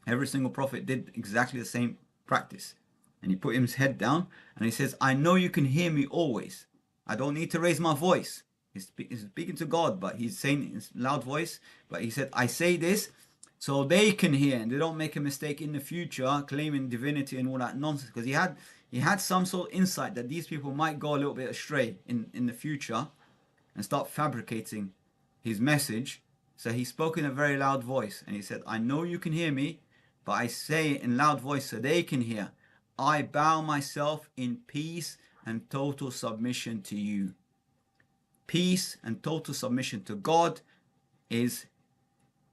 Every single prophet did exactly the same practice. And he put his head down and he says, "I know you can hear me always. I don't need to raise my voice." He's speaking to God, but he's saying in a loud voice. But he said, "I say this so they can hear and they don't make a mistake in the future claiming divinity and all that nonsense." Because he had some sort of insight that these people might go a little bit astray in the future and start fabricating his message. So he spoke in a very loud voice and he said, "I know you can hear me, but I say it in loud voice so they can hear. I bow myself in peace and total submission to you." Peace and total submission to God is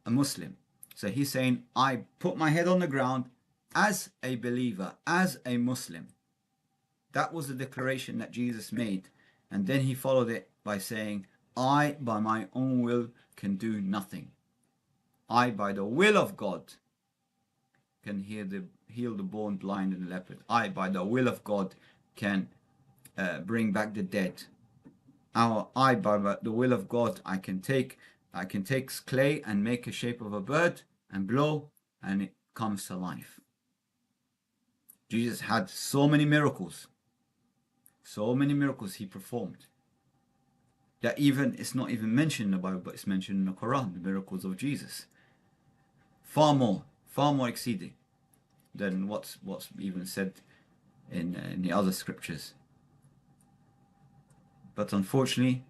a Muslim. So he's saying, I put my head on the ground as a believer, as a Muslim. That was the declaration that Jesus made. And then he followed it by saying, "I, by my own will, can do nothing. I, by the will of God, can heal the born blind and leopard. I, by the will of God, can bring back the dead. I, by the will of God, I can take clay and make a shape of a bird and blow, and it comes to life." Jesus had so many miracles he performed, that even it's not even mentioned in the Bible, but it's mentioned in the Quran, the miracles of Jesus. Far more exceeding than what's even said in the other scriptures. But unfortunately,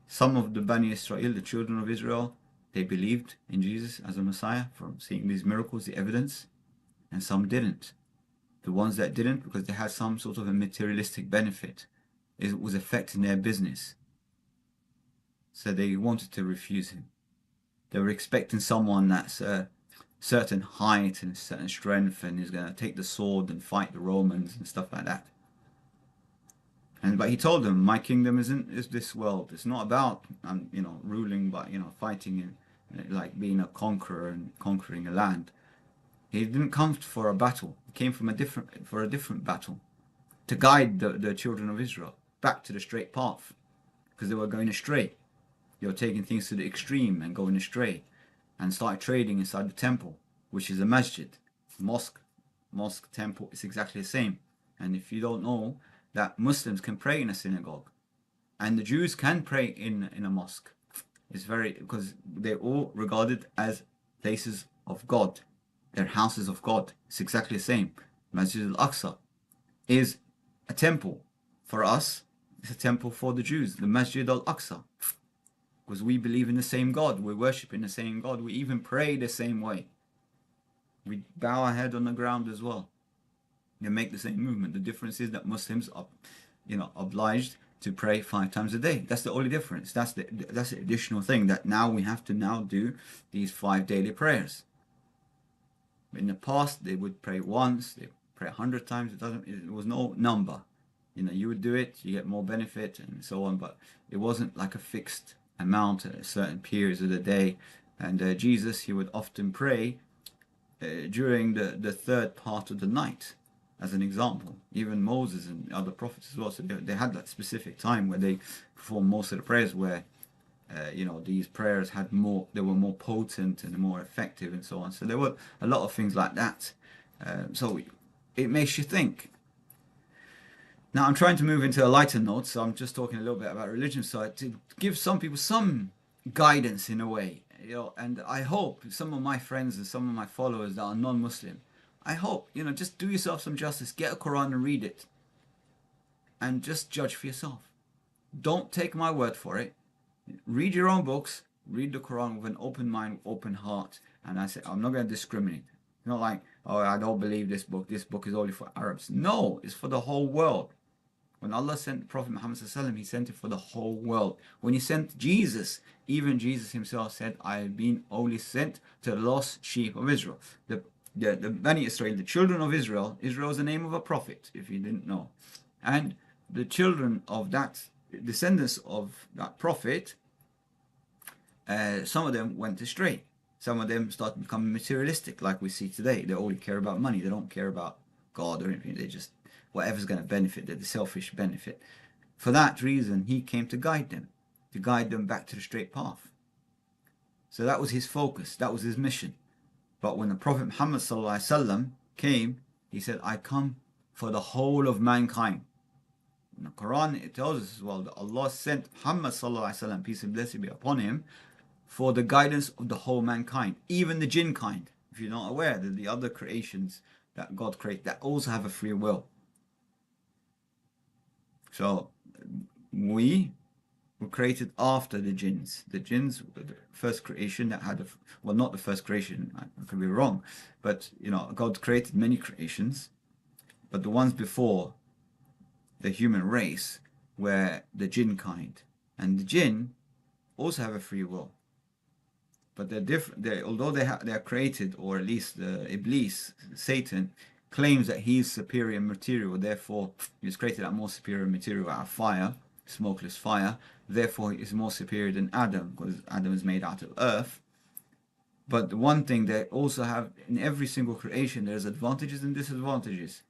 some of the Bani Israel, the children of Israel, they believed in Jesus as a Messiah from seeing these miracles, the evidence, and some didn't. The ones that didn't, because they had some sort of a materialistic benefit, it was affecting their business. So they wanted to refuse him. They were expecting someone that's a certain height and a certain strength and is going to take the sword and fight the Romans and stuff like that. But he told them, "My kingdom is this world. It's not about ruling, but fighting and like being a conqueror and conquering a land." He didn't come for a battle. He came for a different battle, to guide the children of Israel back to the straight path, because they were going astray. They were taking things to the extreme and going astray, and started trading inside the temple, which is a masjid, mosque, temple. It's exactly the same. And if you don't know that Muslims can pray in a synagogue, and the Jews can pray in a mosque, it's because they're all regarded as places of God. They're houses of God. It's exactly the same. Masjid al-Aqsa is a temple. For us, it's a temple for the Jews, the Masjid al-Aqsa. Because we believe in the same God. We worship in the same God. We even pray the same way. We bow our head on the ground as well. They make the same movement. The difference is that Muslims are, obliged to pray 5 times a day. That's the only difference. That's the additional thing, that now we have to now do these 5 daily prayers. In the past, they would pray once, they pray 100 times. It was no number. You would do it, you get more benefit and so on, but it wasn't like a fixed amount at certain periods of the day. And Jesus, he would often pray during the third part of the night, as an example. Even Moses and other prophets as well. So they had that specific time where they perform most of the prayers, where these prayers they were more potent and more effective and so on. So there were a lot of things like that. So it makes you think. Now I'm trying to move into a lighter note, so I'm just talking a little bit about religion side to give some people some guidance in a way, and I hope some of my friends and some of my followers that are non-Muslim, I hope, just do yourself some justice, get a Quran and read it, and just judge for yourself. Don't take my word for it. Read your own books, read the Quran with an open mind, open heart, and I say, I'm not going to discriminate. It's not like, oh, I don't believe this book is only for Arabs. No, it's for the whole world. When Allah sent Prophet Muhammad, he sent it for the whole world. When he sent Jesus, even Jesus himself said, I have been only sent to the lost sheep of Israel. The Bani Israel, the children of Israel, Israel is the name of a prophet, if you didn't know. And the children of that, descendants of that prophet, some of them went astray. Some of them started becoming materialistic, like we see today. They only care about money. They don't care about God or anything. They just, whatever's going to benefit them, the selfish benefit. For that reason, he came to guide them back to the straight path. So that was his focus. That was his mission. But when the Prophet Muhammad came, he said, I come for the whole of mankind. In the Quran, it tells us as well that Allah sent Muhammad peace and blessing be upon him, for the guidance of the whole mankind, even the jinn kind. If you're not aware, that the other creations that God created that also have a free will. So we were created after the jinns. The jinns were the first creation that had not the first creation, I could be wrong, but God created many creations, but the ones before the human race were the jinn kind, and the jinn also have a free will, but they're different. Although they are created, or at least the Iblis, Satan, claims that he is superior material, therefore he was created out more superior material out of fire, smokeless fire, therefore he is more superior than Adam, because Adam is made out of earth. But the one thing they also have, in every single creation, there's advantages and disadvantages.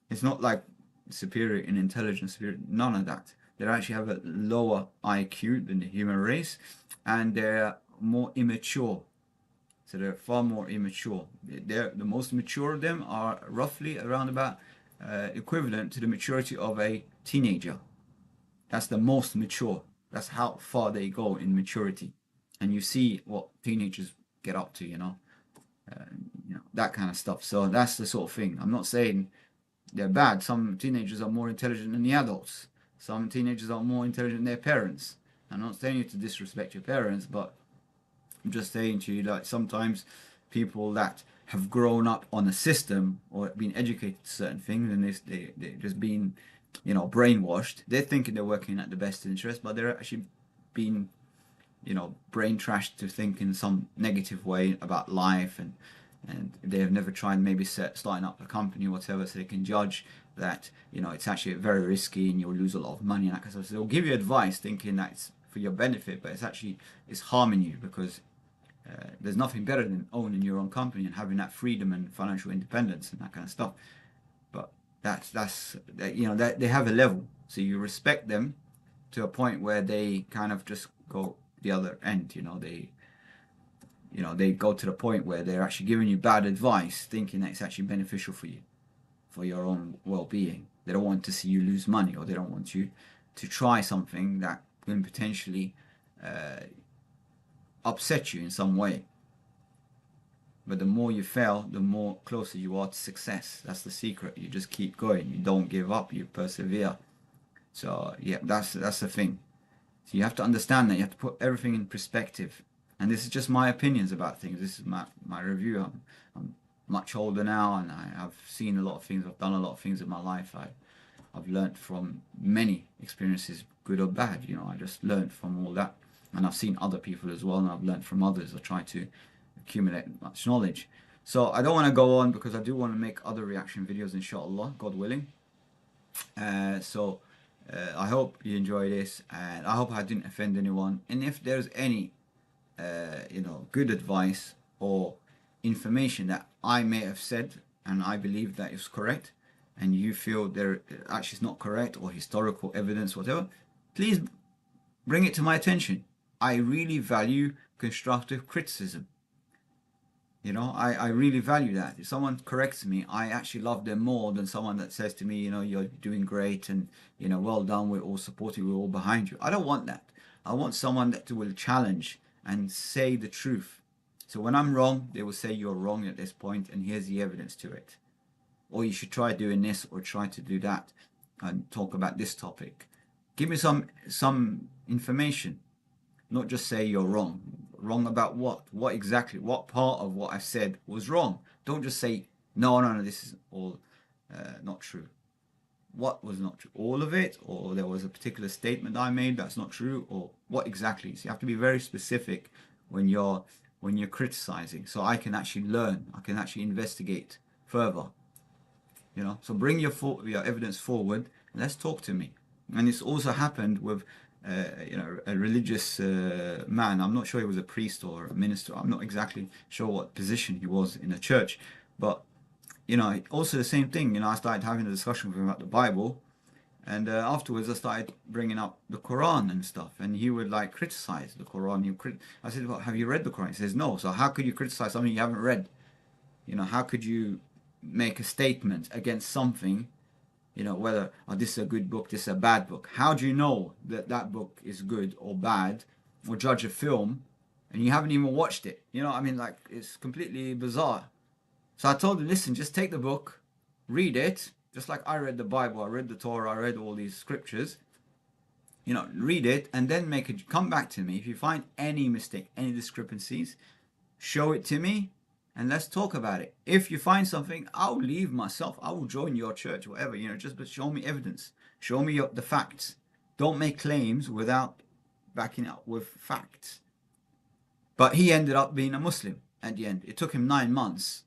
It's not like superior in intelligence, superior, none of that. They actually have a lower IQ than the human race, and they're more immature. So they're far more immature. The most mature of them are roughly around about equivalent to the maturity of a teenager. That's the most mature. That's how far they go in maturity. And you see what teenagers get up to, that kind of stuff. So that's the sort of thing. I'm not saying they're bad. Some teenagers are more intelligent than the adults. Some teenagers are more intelligent than their parents. I'm not saying you to disrespect your parents, but I'm just saying to you that sometimes people that have grown up on a system or been educated to certain things, and they're just being, brainwashed. They're thinking they're working at the best interest, but they're actually being, brain trashed to think in some negative way about life, and they have never tried maybe starting up a company or whatever, so they can judge that it's actually very risky and you'll lose a lot of money and that kind of stuff. So they'll give you advice thinking that it's for your benefit, but it's harming you, because there's nothing better than owning your own company and having that freedom and financial independence and that kind of stuff. But they have a level, so you respect them to a point where they kind of just go the other end. They go to the point where they're actually giving you bad advice, thinking that it's actually beneficial for you, for your own well-being. They don't want to see you lose money, or they don't want you to try something that can potentially upset you in some way. But the more you fail, the more closer you are to success. That's the secret. You just keep going. You don't give up. You persevere. So yeah, that's the thing. So you have to understand that. You have to put everything in perspective. And this is just my opinions about things. This is my review. I'm much older now, and I've seen a lot of things. I've done a lot of things in my life. I've learned from many experiences, good or bad. I just learned from all that. And I've seen other people as well, and I've learned from others. I try to accumulate much knowledge. So I don't want to go on, because I do want to make other reaction videos, inshallah, God willing. So I hope you enjoy this, and I hope I didn't offend anyone. And if there's any good advice or information that I may have said and I believe that is correct, and you feel there actually is not correct, or historical evidence, whatever, please bring it to my attention. I really value constructive criticism. You know, I really value that. If someone corrects me, I actually love them more than someone that says to me, you know, you're doing great and, you know, well done, we're all supporting you, we're all behind you. I don't want that. I want someone that will challenge and say the truth. So when I'm wrong, they will say you're wrong at this point and here's the evidence to it. Or you should try doing this or try to do that and talk about this topic. Give me some information, not just say you're wrong. Wrong about what? What exactly? What part of what I said was wrong? Don't just say, no, this is all not true. What was not true? All of it? Or there was a particular statement I made that's not true? Or what exactly? So you have to be very specific when you're criticizing, so I can actually learn, I can actually investigate further. You know, so bring your evidence forward and let's talk to me. And it's also happened with a religious man. I'm not sure he was a priest or a minister. I'm not exactly sure what position he was in the church, but you know, also the same thing. You know, I started having a discussion with him about the Bible, and afterwards I started bringing up the Quran and stuff, and he would like criticize the Quran. I said, well, have you read the Quran? He says, no. So how could you criticize something you haven't read? You know, how could you make a statement against something, you know, whether this is a good book, this is a bad book? How do you know that that book is good or bad, or judge a film and you haven't even watched it? You know, I mean, like, it's completely bizarre. So I told him, listen, just take the book, read it, just like I read the Bible, I read the Torah, I read all these scriptures. You know, read it and then come back to me. If you find any mistake, any discrepancies, show it to me and let's talk about it. If you find something, I'll leave myself. I will join your church, whatever, you know, just show me evidence. Show me the facts. Don't make claims without backing up with facts. But he ended up being a Muslim at the end. It took him 9 months,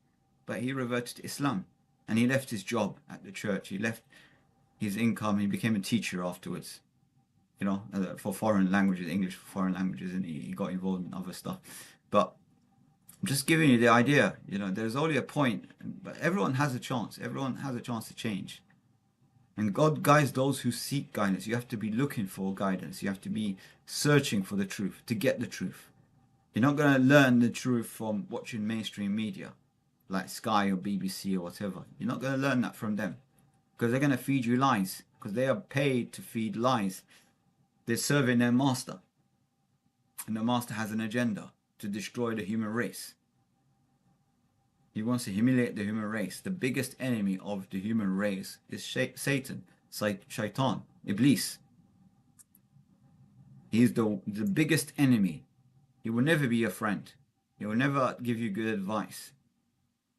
but he reverted to Islam and he left his job at the church. He left his income. He became a teacher afterwards, you know, for foreign languages, English for foreign languages, and he got involved in other stuff. But I'm just giving you the idea, you know, there's only a point, but everyone has a chance. Everyone has a chance to change. And God guides those who seek guidance. You have to be looking for guidance. You have to be searching for the truth to get the truth. You're not going to learn the truth from watching mainstream media like Sky or BBC or whatever. You're not going to learn that from them because they're going to feed you lies, because they are paid to feed lies. They're serving their master, and the master has an agenda to destroy the human race. He wants to humiliate the human race. The biggest enemy of the human race is Satan, Shaitan, Iblis. He's the biggest enemy. He will never be your friend. He will never give you good advice.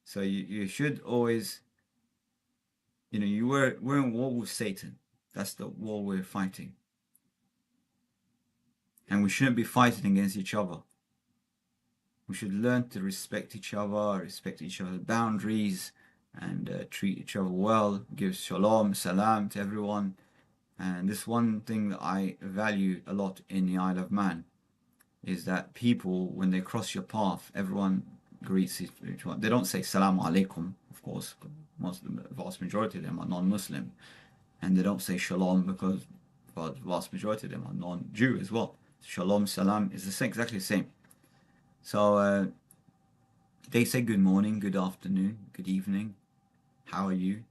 So you should always, you know, we're in war with Satan. That's the war we're fighting. And we shouldn't be fighting against each other. We should learn to respect each other's boundaries, and treat each other well, give shalom, salam to everyone. And this one thing that I value a lot in the Isle of Man is that people, when they cross your path, everyone greets each other. They don't say salam alaikum, of course. The vast majority of them are non-Muslim. And they don't say shalom because the vast majority of them are non-Jew as well. Shalom, salam is exactly the same. So they say good morning, good afternoon, good evening. How are you?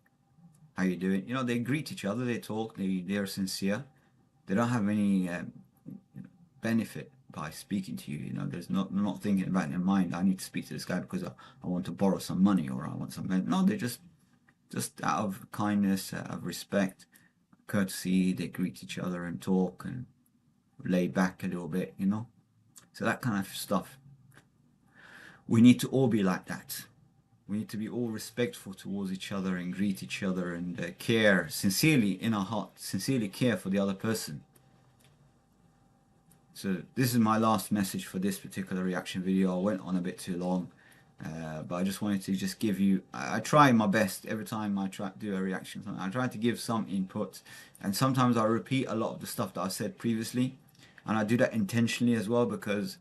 How you doing? You know, they greet each other, they talk, they are sincere. They don't have any benefit by speaking to you. You know, they're not thinking about in their mind, I need to speak to this guy because I want to borrow some money or I want some. No, they're just out of kindness, out of respect, courtesy. They greet each other and talk and lay back a little bit, you know. So that kind of stuff. We need to all be like that. We need to be all respectful towards each other and greet each other and care sincerely in our heart, sincerely care for the other person. So this is my last message for this particular reaction video. I went on a bit too long, but I just wanted to just give you, I try my best every time I try to do a reaction. I try to give some input, and sometimes I repeat a lot of the stuff that I said previously, and I do that intentionally as well because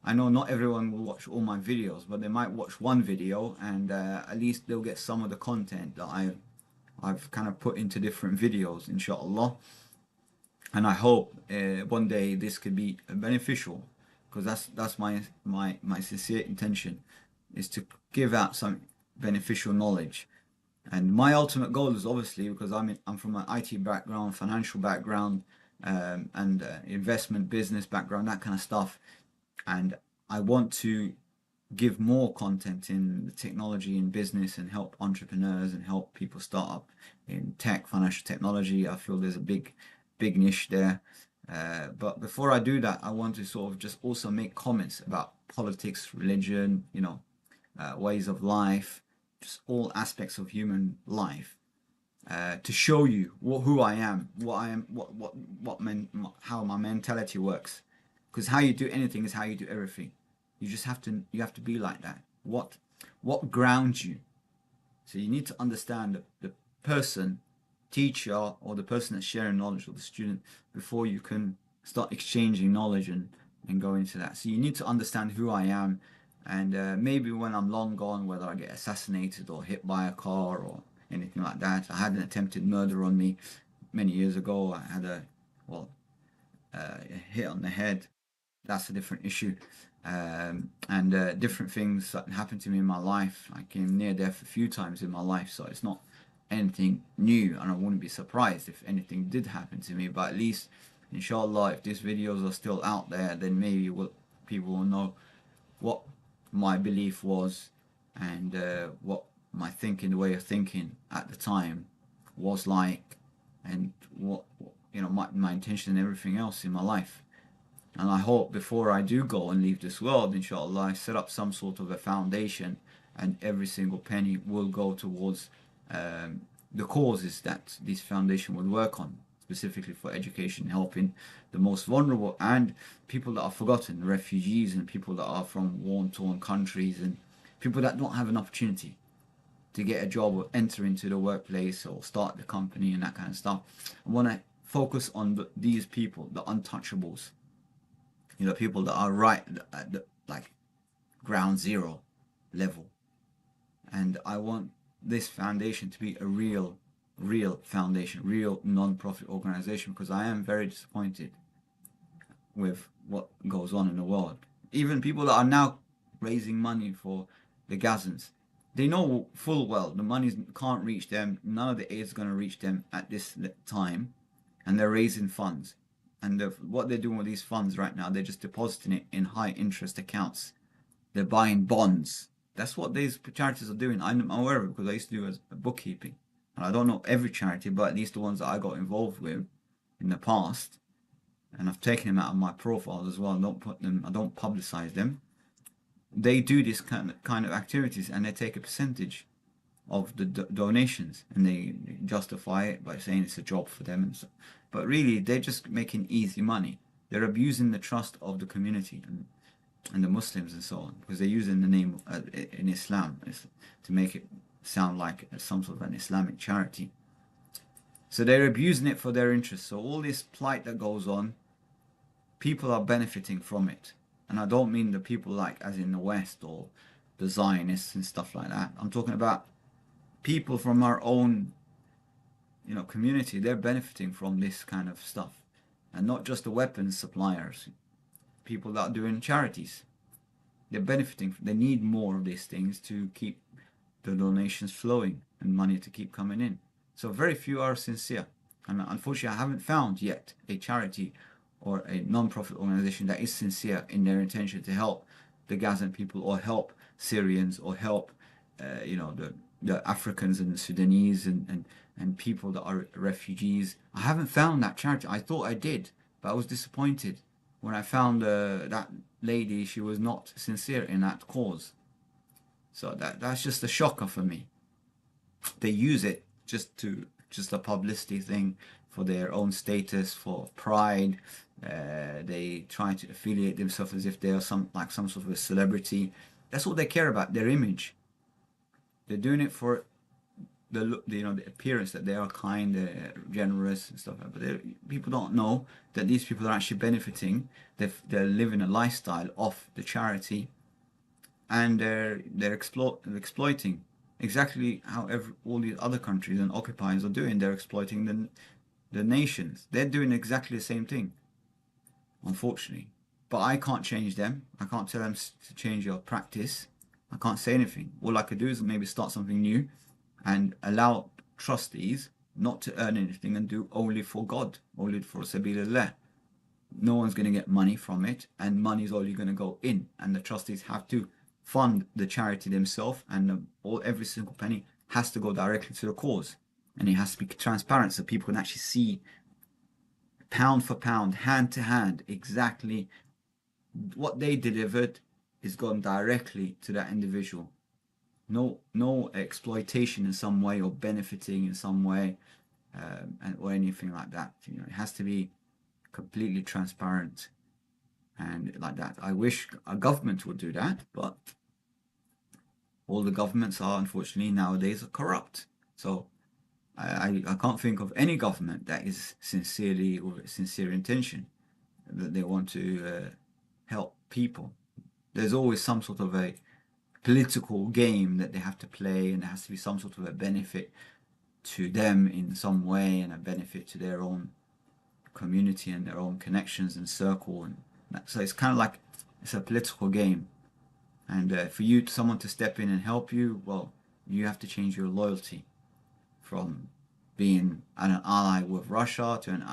I know not everyone will watch all my videos, but they might watch one video and at least they'll get some of the content that I've kind of put into different videos, inshallah. And I hope one day this could be beneficial, because that's my sincere intention, is to give out some beneficial knowledge. And my ultimate goal is obviously, because I'm from an IT background, financial background, and investment business background, that kind of stuff, and I want to give more content in the technology and business and help entrepreneurs and help people start up in tech, financial technology. I feel there's a big niche there. But before I do that, I want to sort of just also make comments about politics, religion, ways of life, just all aspects of human life, to show you who I am, how my mentality works. Because how you do anything is how you do everything. You have to be like that. What grounds you? So you need to understand the person, teacher, or the person that's sharing knowledge, or the student, before you can start exchanging knowledge and go into that. So you need to understand who I am, and maybe when I'm long gone, whether I get assassinated or hit by a car or anything like that. I had an attempted murder on me many years ago. I had a hit on the head. That's a different issue. And different things that happened to me in my life. I came near death a few times in my life, so it's not anything new, and I wouldn't be surprised if anything did happen to me. But at least, inshallah, if these videos are still out there, then maybe people will know what my belief was, and what my thinking, the way of thinking at the time was like, and what my intention and everything else in my life. And I hope before I do go and leave this world, inshallah, I set up some sort of a foundation, and every single penny will go towards the causes that this foundation would work on, specifically for education, helping the most vulnerable and people that are forgotten, refugees, and people that are from war-torn countries, and people that don't have an opportunity to get a job or enter into the workplace or start the company and that kind of stuff. I want to focus on these people, the untouchables, people that are right at the like ground zero level. And I want this foundation to be a real foundation, real non-profit organization, because I am very disappointed with what goes on in the world. Even people that are now raising money for the Gazans, they know full well the money can't reach them. None of the aid is going to reach them at this time, and they're raising funds. And what they're doing with these funds right now, they're just depositing it in high interest accounts. They're buying bonds. That's what these charities are doing. I'm aware of it because I used to do as bookkeeping. And I don't know every charity, but at least the ones that I got involved with in the past. And I've taken them out of my profiles as well. I don't publicize them. They do this kind of activities, and they take a percentage of the donations, and they justify it by saying it's a job for them. And so, but really, they're just making easy money. They're abusing the trust of the community and the Muslims and so on, because they're using the name in Islam to make it sound like some sort of an Islamic charity. So they're abusing it for their interests. So all this plight that goes on, people are benefiting from it. And I don't mean the people like as in the West or the Zionists and stuff like that. I'm talking about people from our own community. They're benefiting from this kind of stuff. And not just the weapons suppliers, people that are doing charities. They're benefiting. They need more of these things to keep the donations flowing and money to keep coming in. So very few are sincere. And unfortunately, I haven't found yet a charity or a non-profit organization that is sincere in their intention to help the Gazan people, or help Syrians, or help the Africans and the Sudanese and people that are refugees. I haven't found that charity. I thought I did, but I was disappointed when I found that lady. She was not sincere in that cause. So that's just a shocker for me. They use it just a publicity thing for their own status, for pride. They try to affiliate themselves as if they are some sort of a celebrity. That's what they care about, their image. They're doing it for the appearance that they are kind, generous and stuff. But people don't know that these people are actually benefiting. They're living a lifestyle off the charity, and they're exploiting exactly how all these other countries and occupiers are doing. They're exploiting the nations. They're doing exactly the same thing, unfortunately. But I can't change them. I can't tell them to change your practice. I can't say anything. All I could do is maybe start something new and allow trustees not to earn anything and do only for God, only for Sabilillah. No one's going to get money from it, and money is only going to go in, and the trustees have to fund the charity themselves, and every single penny has to go directly to the cause, and it has to be transparent so people can actually see pound for pound, hand to hand, exactly what they delivered is gone directly to that individual. No exploitation in some way or benefiting in some way, or anything like that. It has to be completely transparent and like that. I wish a government would do that, but all the governments are unfortunately nowadays are corrupt. So I can't think of any government that is sincerely or sincere intention that they want to help people. There's always some sort of a political game that they have to play, and there has to be some sort of a benefit to them in some way, and a benefit to their own community and their own connections and circle. And so it's kind of like it's a political game. And for someone to step in and help you, well, you have to change your loyalty from being an ally with Russia to an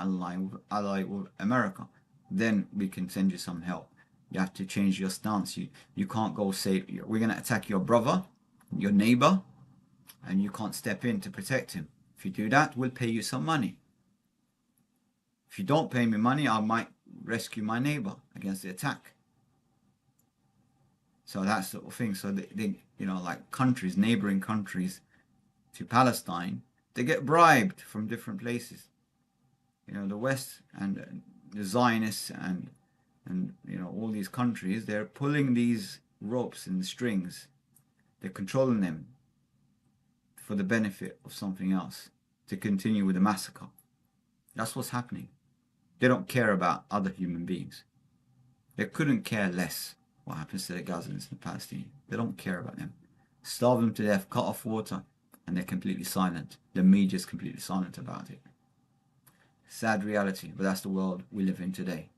ally with America. Then we can send you some help. You have to change your stance. You can't go say, we're going to attack your brother, your neighbor, and you can't step in to protect him. If you do that, we'll pay you some money. If you don't pay me money, I might rescue my neighbor against the attack. So that's the thing. So they like countries, neighboring countries to Palestine, they get bribed from different places. The West and the Zionists and all these countries, they're pulling these ropes and the strings. They're controlling them for the benefit of something else, to continue with the massacre. That's what's happening. They don't care about other human beings. They couldn't care less what happens to the Gazans and the Palestinians. They don't care about them. Starve them to death, cut off water, and they're completely silent. The media's completely silent about it. Sad reality, but that's the world we live in today.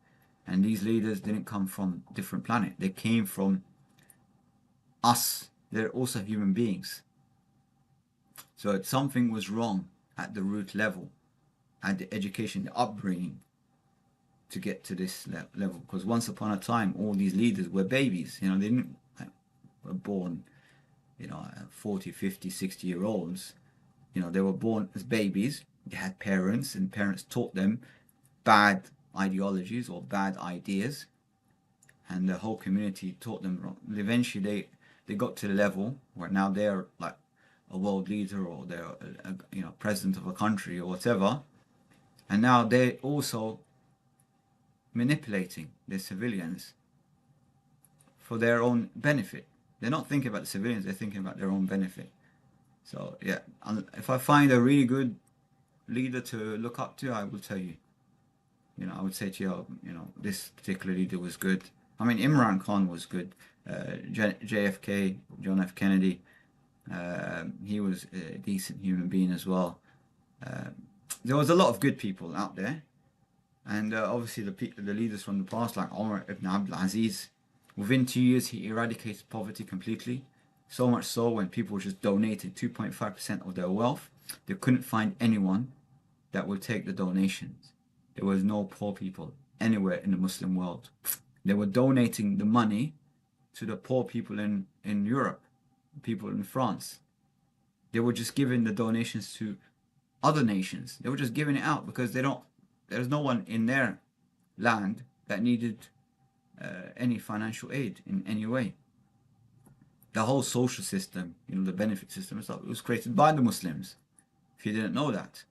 And these leaders didn't come from a different planet. They came from us. They're also human beings. So something was wrong at the root level, at the education, the upbringing, to get to this level. Because once upon a time, all these leaders were babies. They didn't were born, 40, 50, 60-year-olds. They were born as babies. They had parents, and parents taught them bad ideologies or bad ideas, and the whole community taught them wrong. Eventually, they got to the level where now they're like a world leader, or they're president of a country or whatever, and now they're also manipulating their civilians for their own benefit. They're not thinking about the civilians, they're thinking about their own benefit. So yeah, if I find a really good leader to look up to, I will tell you. I would say to you, this particular leader was good. I mean, Imran Khan was good. JFK, John F. Kennedy, he was a decent human being as well. There was a lot of good people out there. And obviously the leaders from the past, like Omar ibn Abdul Aziz, within 2 years he eradicated poverty completely. So much so, when people just donated 2.5% of their wealth, they couldn't find anyone that would take the donations. There was no poor people anywhere in the Muslim world. They were donating the money to the poor people in Europe, people in France. They were just giving the donations to other nations. They were just giving it out because there's no one in their land that needed any financial aid in any way. The whole social system, the benefit system and stuff, it was created by the Muslims, if you didn't know that.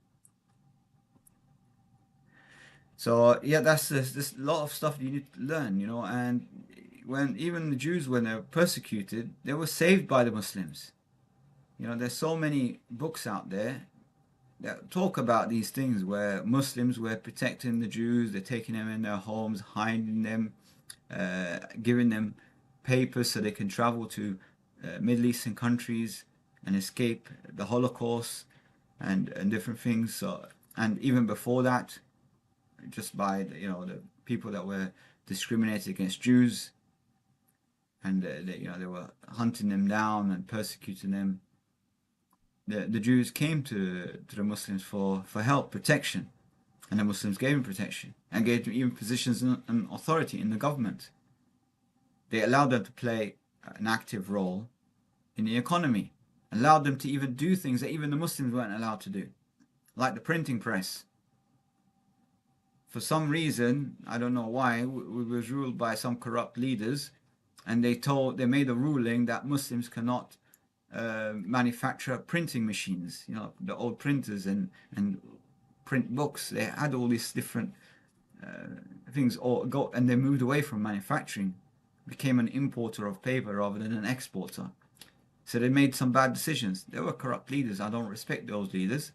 So yeah, there's a lot of stuff you need to learn, and when even the Jews, when they were persecuted, they were saved by the Muslims. There's so many books out there that talk about these things where Muslims were protecting the Jews, they're taking them in their homes, hiding them, giving them papers so they can travel to Middle Eastern countries and escape the Holocaust and different things. So And even before that, just by the people that were discriminated against Jews, and they were hunting them down and persecuting them. The Jews came to the Muslims for help, protection, and the Muslims gave them protection and gave them even positions and authority in the government. They allowed them to play an active role in the economy, allowed them to even do things that even the Muslims weren't allowed to do, like the printing press. For some reason, I don't know why, we was ruled by some corrupt leaders, and they made a ruling that Muslims cannot manufacture printing machines. The old printers and print books. They had all these different things, and they moved away from manufacturing, became an importer of paper rather than an exporter. So they made some bad decisions. They were corrupt leaders. I don't respect those leaders,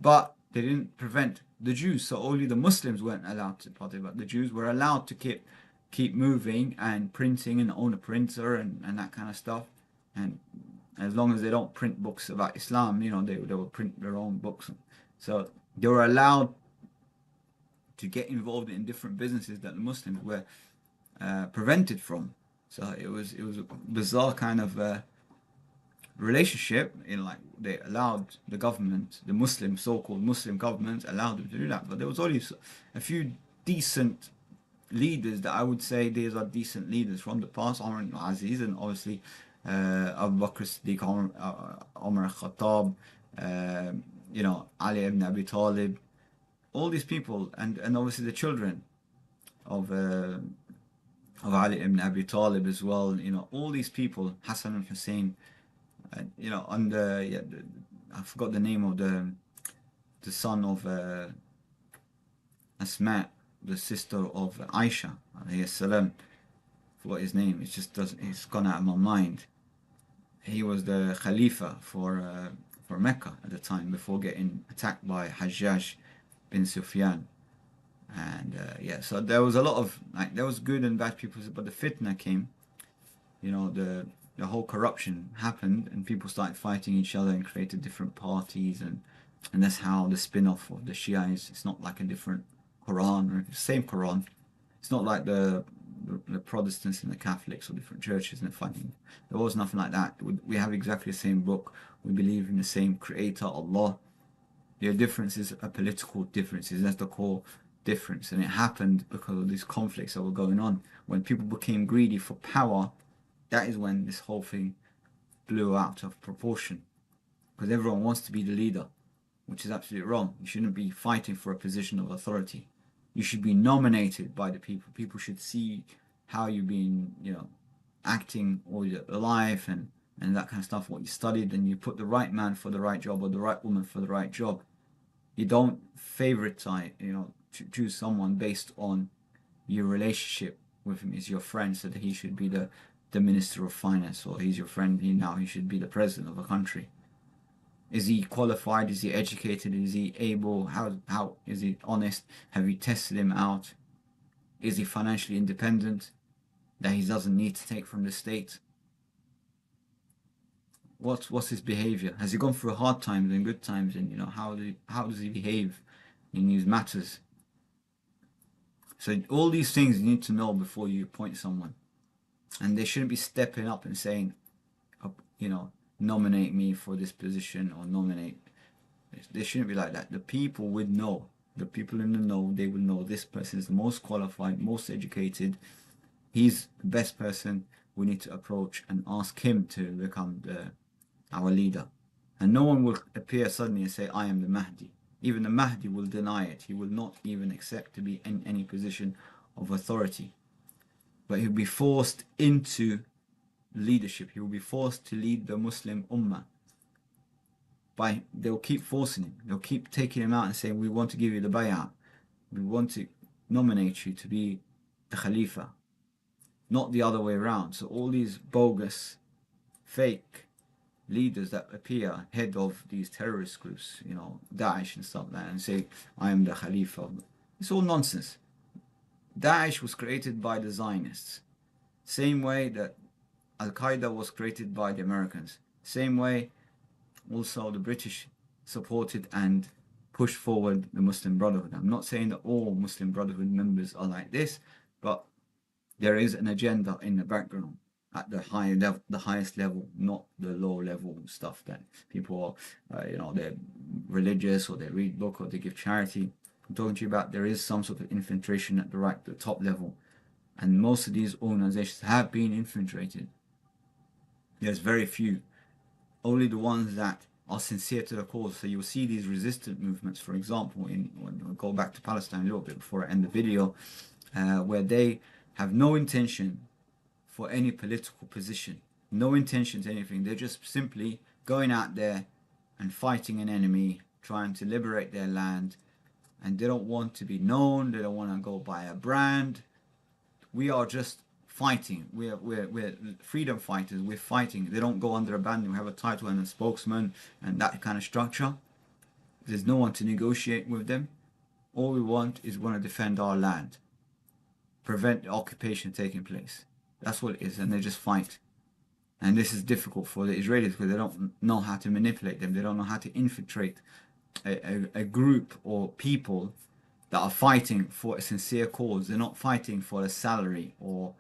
but they didn't prevent the Jews. So only the Muslims weren't allowed to partake, but the Jews were allowed to keep moving and printing and own a printer and that kind of stuff. And as long as they don't print books about Islam, they will print their own books. So they were allowed to get involved in different businesses that the Muslims were prevented from. So it was a bizarre kind of relationship. Like they allowed the government, the Muslim, so-called Muslim government, allowed them to do that. But there was only a few decent leaders that I would say these are decent leaders from the past. Umar ibn Aziz, and obviously Abu Bakr Siddiq, Umar Khattab, Ali ibn Abi Talib, all these people, and obviously the children of Ali ibn Abi Talib as well. All these people, Hassan and Hussein, I forgot the name of the son of Asma, the sister of Aisha alayhi salam. Forgot his name. It's gone out of my mind. He was the Khalifa for Mecca at the time before getting attacked by Hajjaj bin Sufyan. And so there was a lot of there was good and bad people, but the fitna came. The whole corruption happened, and people started fighting each other and created different parties, and that's how the spin-off of the Shia is. It's not like a different Quran or the same Quran. It's not like the Protestants and the Catholics or different churches and fighting. There was nothing like that. We have exactly the same book. We believe in the same Creator, Allah. The differences are political differences. That's the core difference, and it happened because of these conflicts that were going on. When people became greedy for power, that is when this whole thing blew out of proportion, because everyone wants to be the leader, which is absolutely wrong. You shouldn't be fighting for a position of authority. You should be nominated by the people. People should see how you've been, acting all your life and that kind of stuff, what you studied, and you put the right man for the right job or the right woman for the right job. You don't favoritize, choose someone based on your relationship with him. Is your friend, so that he should be the Minister of Finance, or he's your friend, he should be the president of a country. Is he qualified? Is he educated? Is he able? How is he honest? Have you tested him out? Is he financially independent, that he doesn't need to take from the state? What's his behavior? Has he gone through hard times and good times? And how does he behave in these matters? So all these things you need to know before you appoint someone, and they shouldn't be stepping up and saying, nominate me for this position or nominate. They shouldn't be like that. The people would know. The people in the know, they will know this person is the most qualified, most educated. He's the best person. We need to approach and ask him to become our leader. And no one will appear suddenly and say, I am the Mahdi. Even the Mahdi will deny it. He will not even accept to be in any position of authority. But he'll be forced into leadership. He will be forced to lead the Muslim Ummah. They'll keep forcing him. They'll keep taking him out and saying, we want to give you the bay'ah. We want to nominate you to be the Khalifa. Not the other way around. So all these bogus, fake leaders that appear head of these terrorist groups, Daesh and stuff like that, and say, I am the Khalifa. It's all nonsense. Daesh was created by the Zionists. Same way that Al-Qaeda was created by the Americans. Same way also the British supported and push forward the Muslim Brotherhood. I'm not saying that all Muslim Brotherhood members are like this, but there is an agenda in the background at the highest level, not the low level stuff that people are, they're religious or they read book or they give charity. I'm talking to you about there is some sort of infiltration at the top level, and most of these organizations have been infiltrated. There's very few, only the ones that are sincere to the cause. So you'll see these resistant movements, for example, we'll go back to Palestine a little bit before I end the video, where they have no intention for any political position, no intention to anything. They're just simply going out there and fighting an enemy, trying to liberate their land, and they don't want to be known. They don't want to go by a brand. We are just fighting. We're freedom fighters. We're fighting. They don't go under a band. We have a title and a spokesman and that kind of structure. There's no one to negotiate with them. All we want is want to defend our land, prevent the occupation taking place. That's what it is, and they just fight. And this is difficult for the Israelis because they don't know how to manipulate them. They don't know how to infiltrate a group or people that are fighting for a sincere cause. They're not fighting for a salary or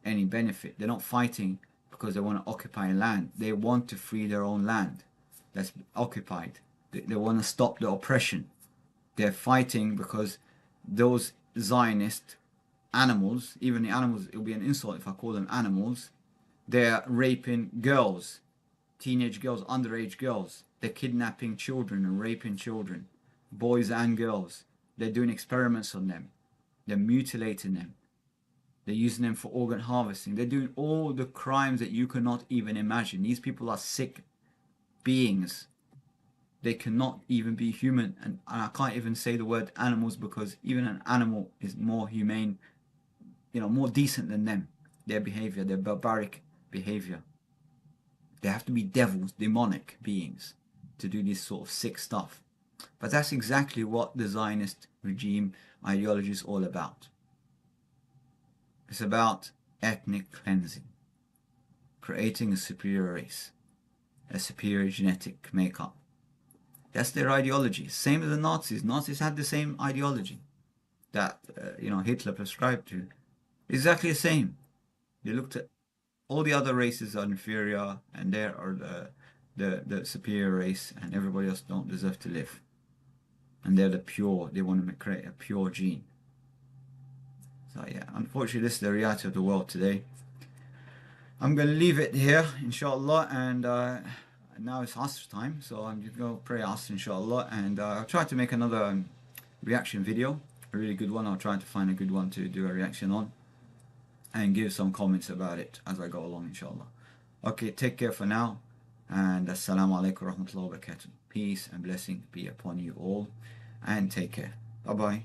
any benefit. They're not fighting because they want to occupy land. They want to free their own land that's occupied. They want to stop the oppression. They're fighting because those Zionist animals, even the animals, it would be an insult if I call them animals, they're raping girls, teenage girls, underage girls. They're kidnapping children and raping children, boys and girls. They're doing experiments on them. They're mutilating them. They're using them for organ harvesting. They're doing all the crimes that you cannot even imagine. These people are sick beings. They cannot even be human. And I can't even say the word animals because even an animal is more humane, more decent than them. Their behavior, their barbaric behavior. They have to be devils, demonic beings to do this sort of sick stuff. But that's exactly what the Zionist regime ideology is all about. It's about ethnic cleansing, creating a superior race, a superior genetic makeup. That's their ideology. Same as the Nazis. Nazis had the same ideology that Hitler prescribed to. Exactly the same. They looked at all the other races are inferior, and they are the superior race, and everybody else don't deserve to live. And they're the pure. They want to create a pure gene. So yeah, unfortunately, this is the reality of the world today. I'm going to leave it here, inshallah, and now it's Asr time, so I'm just going to pray Asr, inshallah, and I'll try to make another reaction video, a really good one. I'll try to find a good one to do a reaction on, and give some comments about it as I go along, inshallah. Okay, take care for now, and assalamu alaikum wa rahmatullahi wa barakatuh. Peace and blessing be upon you all, and take care. Bye bye.